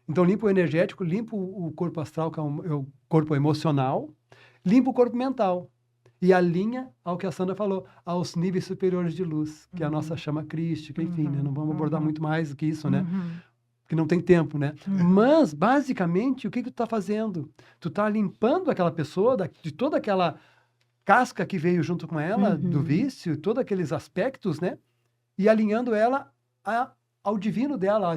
Então, limpa o energético, limpa o corpo astral, que é o corpo emocional, limpa o corpo mental. E alinha ao que a Sandra falou, aos níveis superiores de luz, que é a nossa chama crística, enfim, né? Não vamos abordar muito mais do que isso, né? Porque não tem tempo, né? Mas, basicamente, o que tu está fazendo? Tu está limpando aquela pessoa de toda aquela casca que veio junto com ela, do vício, todos aqueles aspectos, né? E alinhando ela ao divino dela,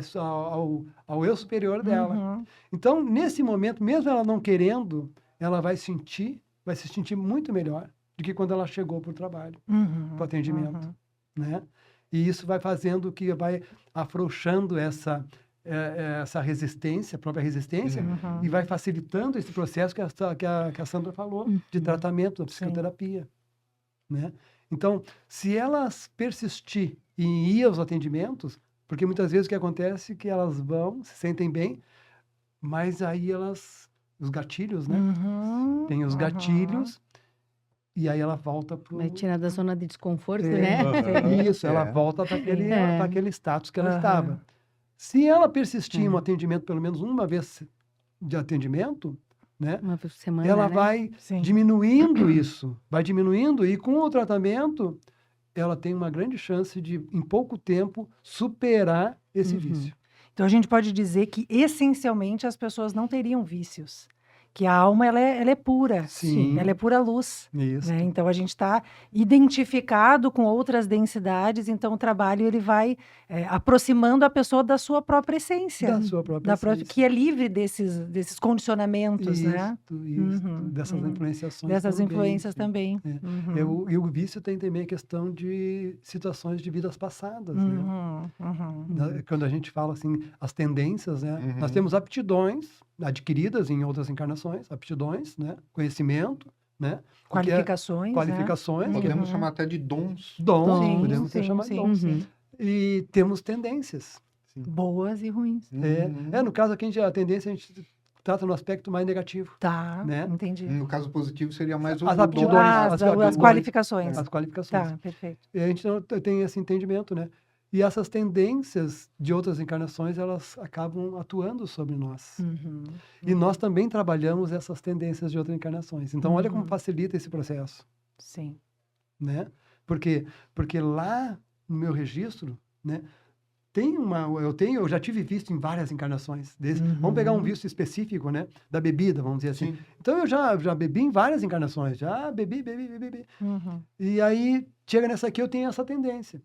ao eu superior dela. Então, nesse momento, mesmo ela não querendo, ela vai se sentir muito melhor do que quando ela chegou para o trabalho, para o atendimento, né? E isso vai fazendo que vai afrouxando essa resistência, a própria resistência, e vai facilitando esse processo que a Sandra falou, de tratamento, da psicoterapia, né? Então, se elas persistir em ir aos atendimentos, porque muitas vezes o que acontece é que elas vão, se sentem bem, mas aí os gatilhos, né? Tem os gatilhos, e aí ela volta para Vai tirar da zona de desconforto, né? Isso, ela volta para aquele status que ela estava. Se ela persistir em um atendimento, pelo menos uma vez de atendimento, né? Uma vez por semana, ela né? vai diminuindo isso, e com o tratamento, ela tem uma grande chance de, em pouco tempo, superar esse vício. Então, a gente pode dizer que, essencialmente, as pessoas não teriam vícios. Que a alma, ela é pura. Sim. Ela é pura luz. Isso. Né? Então, a gente está identificado com outras densidades, então o trabalho ele vai aproximando a pessoa da sua própria essência. Da sua própria essência. Que é livre desses condicionamentos, né? Dessas influenciações Dessas também. influências também. E o vício tem também a questão de situações de vidas passadas, né? Quando a gente fala assim, as tendências, né? Nós temos aptidões adquiridas em outras encarnações, aptidões, né? Conhecimento, né? Qualificações, né? Qualificações, Podemos chamar até de dons. dons, Sim, podemos chamar de dons. Uhum. E temos tendências. Boas e ruins. No caso aqui, a tendência a gente trata no aspecto mais negativo. Tá, Né? entendi. No caso positivo seria mais o As dom. aptidões, As aptidões, qualificações. As qualificações. Tá, perfeito. E a gente não tem esse entendimento, né? E essas tendências de outras encarnações, elas acabam atuando sobre nós. Uhum. E nós também trabalhamos essas tendências de outras encarnações. Então, olha como Uhum. facilita esse processo, Sim. né? Porque lá no meu registro, né, eu já tive vício em várias encarnações. Vamos pegar um vício específico, né, da bebida, vamos dizer assim. Sim. Então, eu já bebi em várias encarnações. Já bebi. Uhum. E aí, chega nessa aqui, eu tenho essa tendência.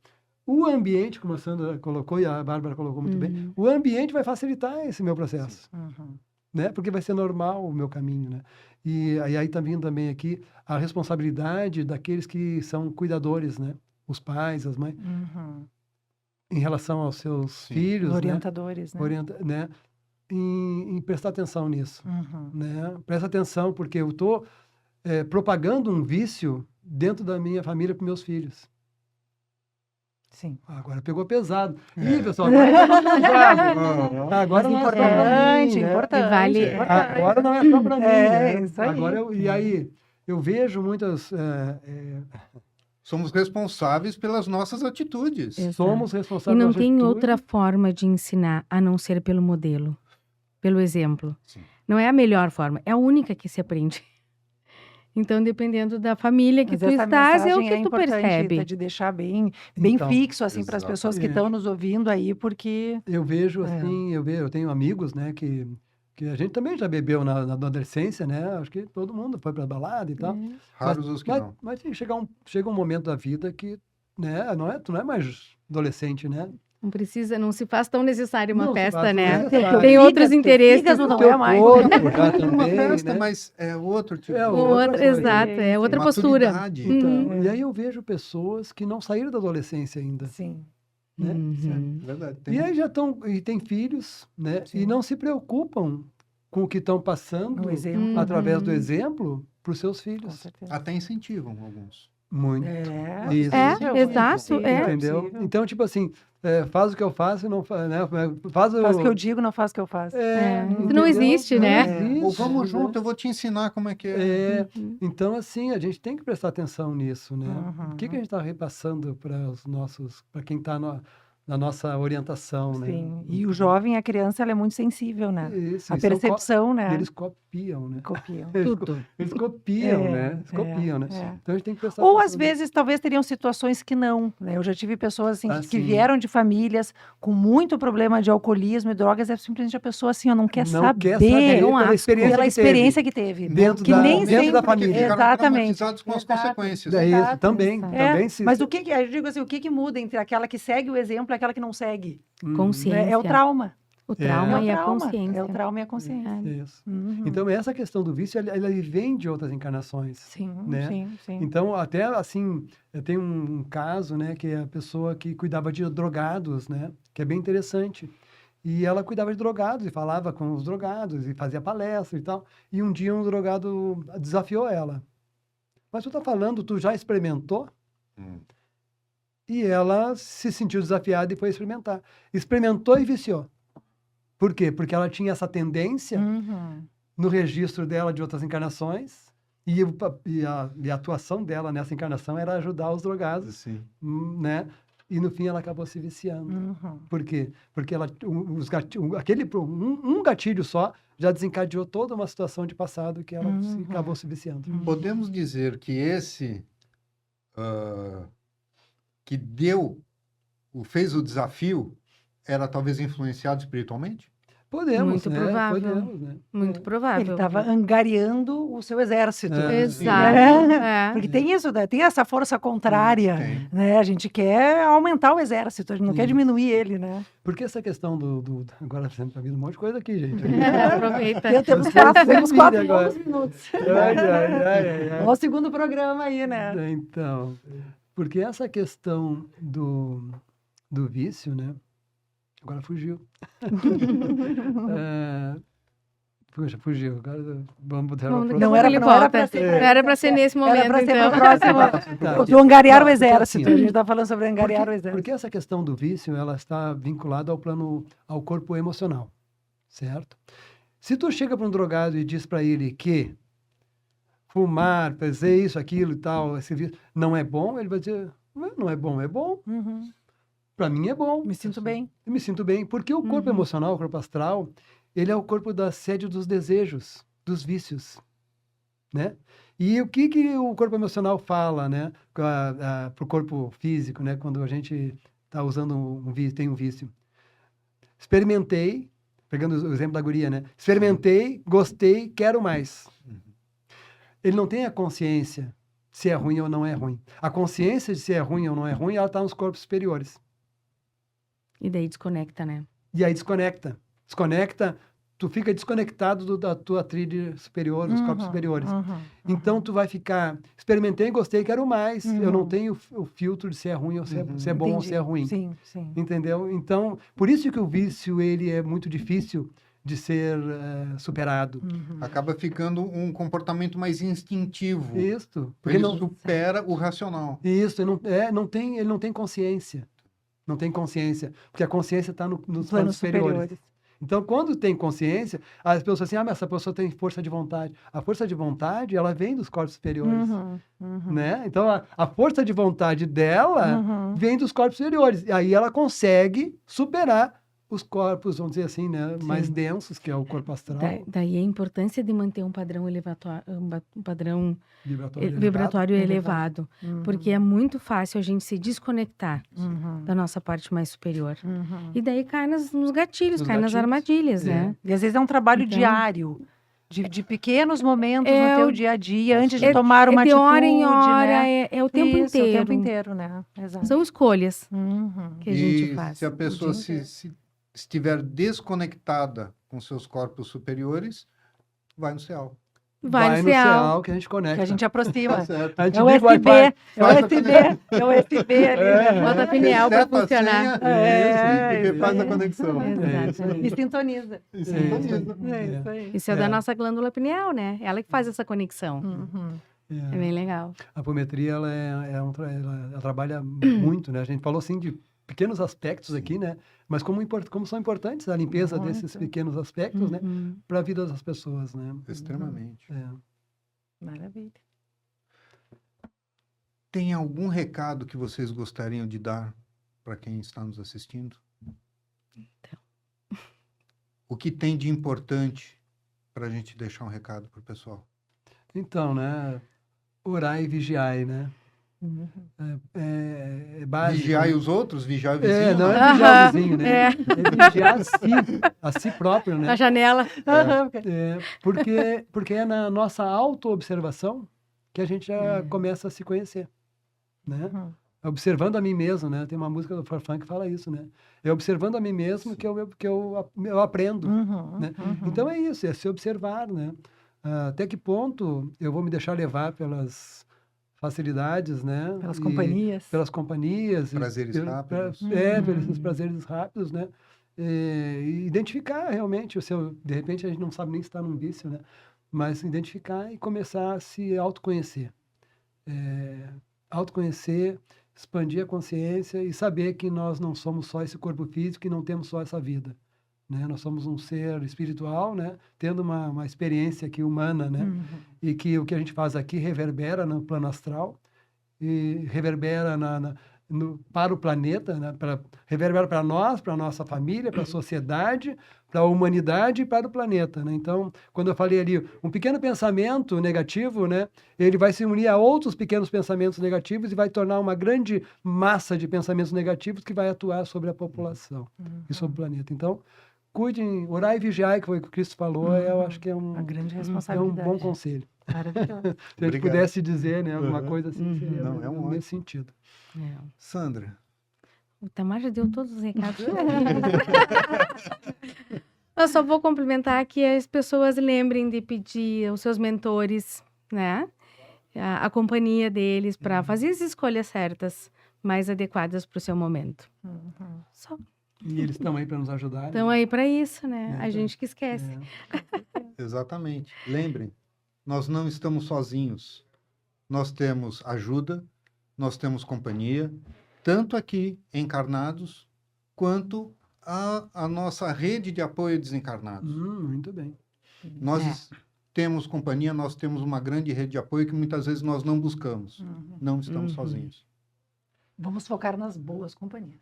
O ambiente, como a Sandra colocou e a Bárbara colocou muito bem, o ambiente vai facilitar esse meu processo, Uhum. né? Porque vai ser normal o meu caminho, né? E aí tá vindo também aqui a responsabilidade daqueles que são cuidadores, né? Os pais, as mães, Uhum. em relação aos seus Sim. filhos, Orientadores, né? né? Em prestar atenção nisso, Uhum. né? Presta atenção, porque eu tô propagando um vício dentro da minha família para meus filhos. Sim. Agora pegou pesado. Ih, pessoal, agora tá pesado. Agora Mas não é só pra mim, né? importante. E vale- importante. Agora não é só para mim, né? Isso aí. Agora e aí, eu vejo muitas... Somos responsáveis pelas nossas atitudes. Exato. somos E responsáveis não pela tem atitude. outra forma de ensinar a não ser pelo modelo, pelo exemplo. Sim. Não é a melhor forma, é a única que se aprende. Então, dependendo da família que Mas tu essa estás, é o mensagem que tu importante, percebe. Rita, de deixar bem Então, fixo, assim, para as exato. pessoas que É. estão nos ouvindo aí, porque... Eu vejo assim, eu tenho amigos, né, que a gente também já bebeu na adolescência, né? Acho que todo mundo foi para balada e tal. Raros os que não. Mas chega um momento da vida que, né, tu não é mais adolescente, né? Não se faz tão necessária uma Não se festa, faz tão né? necessário. Tem outros Teu interesses. fígado não O teu é mais. corpo já É também, uma festa, né? mas é outro tipo É de outra coisa. Exato, é outra postura. maturidade. Então, e aí eu vejo pessoas que não saíram da adolescência ainda, Sim. né? Uhum. Verdade. E aí já estão, e tem filhos, né? Sim. E não se preocupam com o que estão passando Um exemplo. através do Uhum. exemplo para os seus Com filhos. certeza. Até incentivam alguns. Muito. Isso. Exato, Entendeu? Então, tipo assim, faz o que eu faço e não faz, né? Faz o que eu digo, não faz o que eu faço. Isso não existe, Não né? existe, Ou vamos né? junto, eu vou te ensinar como é que é. Então, assim, a gente tem que prestar atenção nisso, né? Uhum. O que a gente está repassando para quem está na nossa orientação, né? Sim. E o jovem, a criança, ela é muito sensível, né? Isso, A e são percepção, né? Eles copiam, né? Copiam. Tudo. Eles copiam, É, né? Eles copiam, né? é. Então a gente tem que prestar Ou, atenção às vezes, talvez teriam situações que não, né? Eu já tive pessoas, assim, Ah, que sim. vieram de famílias com muito problema de alcoolismo e drogas, é simplesmente a pessoa, assim, ó, não quer Não saber quer saber não pela acho. experiência pela que experiência que teve. Dentro que da- nem dentro sempre... da família. Ficaram Exatamente. traumatizados com as Exato. consequências. Daí, Exato, também, exato. também se... Mas o que, eu digo assim, o que muda entre aquela que segue o exemplo e aquela que não segue? Consciência. É o trauma. O trauma É o e a trauma. consciência. É o trauma e a consciência. Isso. Uhum. Então, essa questão do vício, ela vem de outras encarnações. Sim, né? sim. Então, até assim, tem um caso, né, que é a pessoa que cuidava de drogados, né, que é bem interessante. E ela cuidava de drogados e falava com os drogados e fazia palestra e tal. E um dia um drogado desafiou ela. Mas tu tá falando, tu já experimentou? Hum. E ela se sentiu desafiada e foi experimentar. Experimentou e viciou. Por quê? Porque ela tinha essa tendência Uhum. no registro dela de outras encarnações e a atuação dela nessa encarnação era ajudar os drogados, Sim. né? E no fim ela acabou se viciando. Uhum. Por quê? Porque um gatilho só já desencadeou toda uma situação de passado que ela acabou se viciando. Podemos dizer que esse que fez o desafio era talvez influenciado espiritualmente? Podemos, Muito né? provável. Podemos, né? Muito provável. Ele estava angariando o seu exército. Exato. É. Porque tem isso, né? Tem essa força contrária, Tem. né? A gente quer aumentar o exército, a gente não quer Isso. diminuir ele, né? Porque essa questão agora tá vindo um monte de coisa aqui, gente. Aproveita. Temos Vocês quatro agora. longos minutos. Ai. Ó, o segundo programa aí, né? Então, porque essa questão do vício, né? Agora fugiu. Puxa, fugiu. Agora vamos botar Vamos, uma daqui a Não pouco era- ele não era volta. pra ser- Não era para ser nesse momento, Era para ser então. pro próximo. Tá. Do angariar o Não, porque exército. assim, A gente está falando sobre angariar o Porque exército. essa questão do vício, ela está vinculada ao corpo emocional, certo? Se tu chega para um drogado e diz para ele que fumar, fazer isso, aquilo e tal, esse vício não é bom, ele vai dizer, não é bom, é bom. Uhum. Para mim é bom. Me sinto bem. Eu me sinto bem, porque o corpo emocional, o corpo astral, ele é o corpo da sede dos desejos, dos vícios, né? E o que o corpo emocional fala, né, para o corpo físico, né, quando a gente está usando um vício, tem um vício. Experimentei, pegando o exemplo da guria, né? Experimentei, gostei, quero mais. Ele não tem a consciência se é ruim ou não é ruim. A consciência de se é ruim ou não é ruim, ela está nos corpos superiores. E daí desconecta, né? E aí desconecta. Desconecta, tu fica desconectado da tua tríade superior, dos corpos superiores. Então, tu vai ficar, experimentei, gostei, quero mais. Eu não tenho o filtro de se é ruim ou se é bom ou se é ruim. Sim, sim. Entendeu? Então, por isso que o vício, ele é muito difícil de ser superado. Acaba ficando um comportamento mais instintivo. Isso. Porque Ele não, supera o racional. isso, ele não tem consciência. Não tem consciência. Porque a consciência está nos planos Planos superiores. superiores. Então, quando tem consciência, as pessoas assim, mas essa pessoa tem força de vontade. A força de vontade, ela vem dos corpos superiores, né? Então, a força de vontade dela vem dos corpos superiores. E aí ela consegue superar os corpos, vamos dizer assim, né, mais densos, que é o corpo astral. Daí a importância de manter um padrão elevatório, um padrão Vibratório vibratório elevado, porque é muito fácil a gente se desconectar da nossa parte mais superior. E daí cai nos gatilhos, Nos cai nas gatilhos. armadilhas, né? E às vezes é um trabalho Então- diário, de pequenos momentos É no teu o- dia a dia, antes de tomar uma de atitude, hora em hora, né? é o tempo Isso, inteiro. o tempo inteiro, né? Exato. São escolhas Uhum. que a gente E faz. se a o pessoa dia inteiro. se estiver desconectada com seus corpos superiores, vai no céu. Vai no no céu. céu que a gente conecta. Que a gente aproxima. certo. A gente É o liga o USB, Wi-Fi. é o USB, é o USB ali, né? Bota a pineal para Reseta a funcionar. senha, É, e refaz isso a aí. conexão. É isso aí. E sintoniza. E sintoniza. É isso aí. Isso é da nossa glândula pineal, né? Ela que faz essa conexão. Uhum. É bem legal. A apometria, ela trabalha muito, né? A gente falou, assim, de pequenos aspectos aqui, né? Mas como são importantes a limpeza desses pequenos aspectos, né? Para a vida das pessoas, né? Extremamente. É. Maravilha. Tem algum recado que vocês gostariam de dar para quem está nos assistindo? O que tem de importante para a gente deixar um recado para o pessoal? Então, né? Orai e vigiai, né? É básico. Vigiar né? os outros? Vigiar o vizinho? É, não né? é vigiar o vizinho, né? É. É vigiar a si próprio, né? Na janela. Porque é na nossa auto-observação que a gente já começa a se conhecer, né? Observando a mim mesmo, né? Tem uma música do Farfán que fala isso, né? É observando a mim mesmo que eu aprendo, né? Então é isso, é se observar, né? Até que ponto eu vou me deixar levar pelas facilidades, né? Pelas E companhias. pelas companhias. Prazeres rápidos. Pelos prazeres rápidos, né? E identificar realmente o seu... De repente, a gente não sabe nem se está num vício, né? Mas identificar e começar a se autoconhecer. Autoconhecer, expandir a consciência e saber que nós não somos só esse corpo físico e não temos só essa vida, né? Nós somos um ser espiritual, né? Tendo uma experiência aqui humana, né? E que o que a gente faz aqui reverbera no plano astral e reverbera para o planeta, né? Reverbera para nós, para a nossa família, para a sociedade, para a humanidade e para o planeta, né? Então, quando eu falei ali, um pequeno pensamento negativo, né? Ele vai se unir a outros pequenos pensamentos negativos e vai tornar uma grande massa de pensamentos negativos que vai atuar sobre a população e sobre o planeta. Então, cuidem, orai e vigiai, que foi o que o Cristo falou, eu acho que é Uma grande um responsabilidade. bom conselho. Maravilhoso. Se a gente Obrigado. pudesse dizer, né, alguma coisa assim, seria Não, é um ótimo. nesse sentido. Sandra, O Tamar já deu todos os recados. Eu só vou complementar que as pessoas lembrem de pedir aos seus mentores, né? A companhia deles para fazer as escolhas certas, mais adequadas para o seu momento. Só. E eles estão aí para nos ajudar. Estão aí para isso, né? A É, gente que esquece. Exatamente. Lembrem, nós não estamos sozinhos. Nós temos ajuda, nós temos companhia, tanto aqui encarnados, quanto a nossa rede de apoio a desencarnados. Muito bem. Nós temos companhia, nós temos uma grande rede de apoio que muitas vezes nós não buscamos. Não estamos sozinhos. Vamos focar nas boas companhias.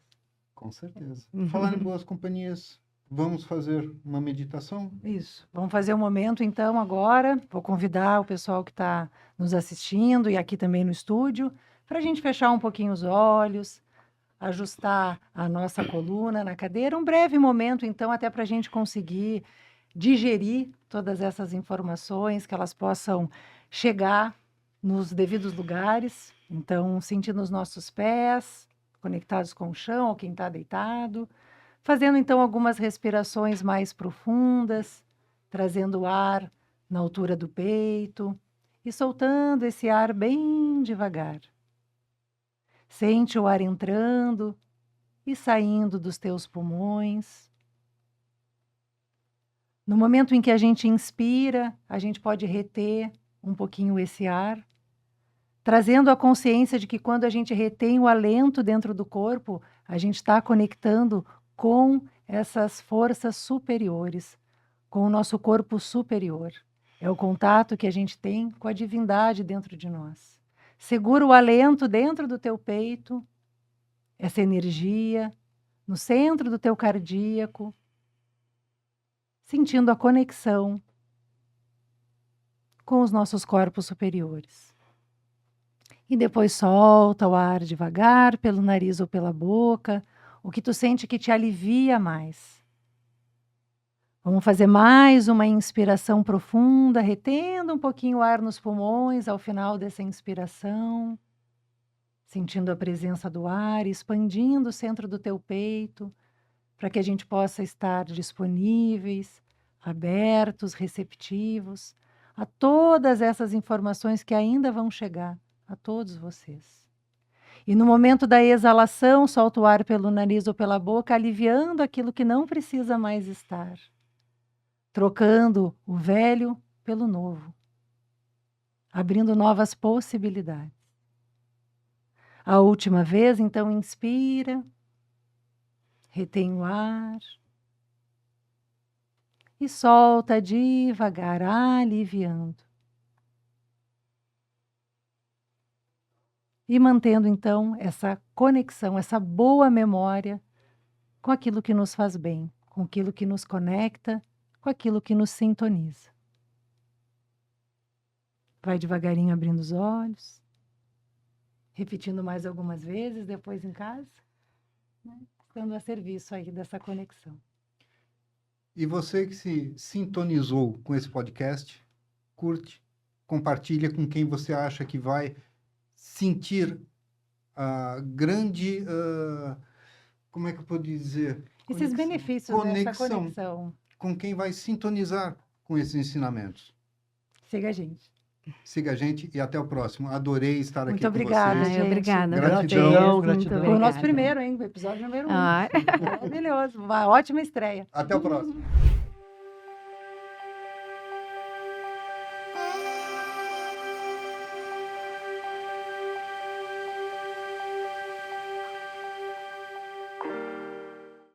Com certeza. Falar em boas companhias, vamos fazer uma meditação? Isso. Vamos fazer um momento, então, agora. Vou convidar o pessoal que está nos assistindo e aqui também no estúdio, para a gente fechar um pouquinho os olhos, ajustar a nossa coluna na cadeira. Um breve momento, então, até para a gente conseguir digerir todas essas informações, que elas possam chegar nos devidos lugares. Então, sentindo os nossos pés conectados com o chão, ou quem está deitado. Fazendo, então, algumas respirações mais profundas, trazendo o ar na altura do peito e soltando esse ar bem devagar. Sente o ar entrando e saindo dos teus pulmões. No momento em que a gente inspira, a gente pode reter um pouquinho esse ar, trazendo a consciência de que quando a gente retém o alento dentro do corpo, a gente está conectando com essas forças superiores, com o nosso corpo superior. É o contato que a gente tem com a divindade dentro de nós. Segura o alento dentro do teu peito, essa energia, no centro do teu cardíaco, sentindo a conexão com os nossos corpos superiores. E depois solta o ar devagar, pelo nariz ou pela boca, o que tu sente que te alivia mais. Vamos fazer mais uma inspiração profunda, retendo um pouquinho o ar nos pulmões ao final dessa inspiração, sentindo a presença do ar, expandindo o centro do teu peito, para que a gente possa estar disponíveis, abertos, receptivos a todas essas informações que ainda vão chegar a todos vocês. E no momento da exalação, solta o ar pelo nariz ou pela boca, aliviando aquilo que não precisa mais estar, trocando o velho pelo novo, abrindo novas possibilidades. A última vez, então, inspira, retém o ar e solta devagar, aliviando. E mantendo, então, essa conexão, essa boa memória com aquilo que nos faz bem, com aquilo que nos conecta, com aquilo que nos sintoniza. Vai devagarinho abrindo os olhos, repetindo mais algumas vezes, depois em casa, né? Estando a serviço aí dessa conexão. E você que se sintonizou com esse podcast, curte, compartilha com quem você acha que vai sentir a grande, como é que eu posso dizer? Esses benefícios dessa conexão. Com quem vai sintonizar com esses ensinamentos. Siga a gente. Siga a gente e até o próximo. Adorei estar aqui Muito obrigada, com vocês. gente. Obrigada. Gratidão, Muito gratidão. Foi o nosso obrigada. primeiro, hein? O episódio número 1. Ah. Maravilhoso. Uma ótima estreia. Até o próximo.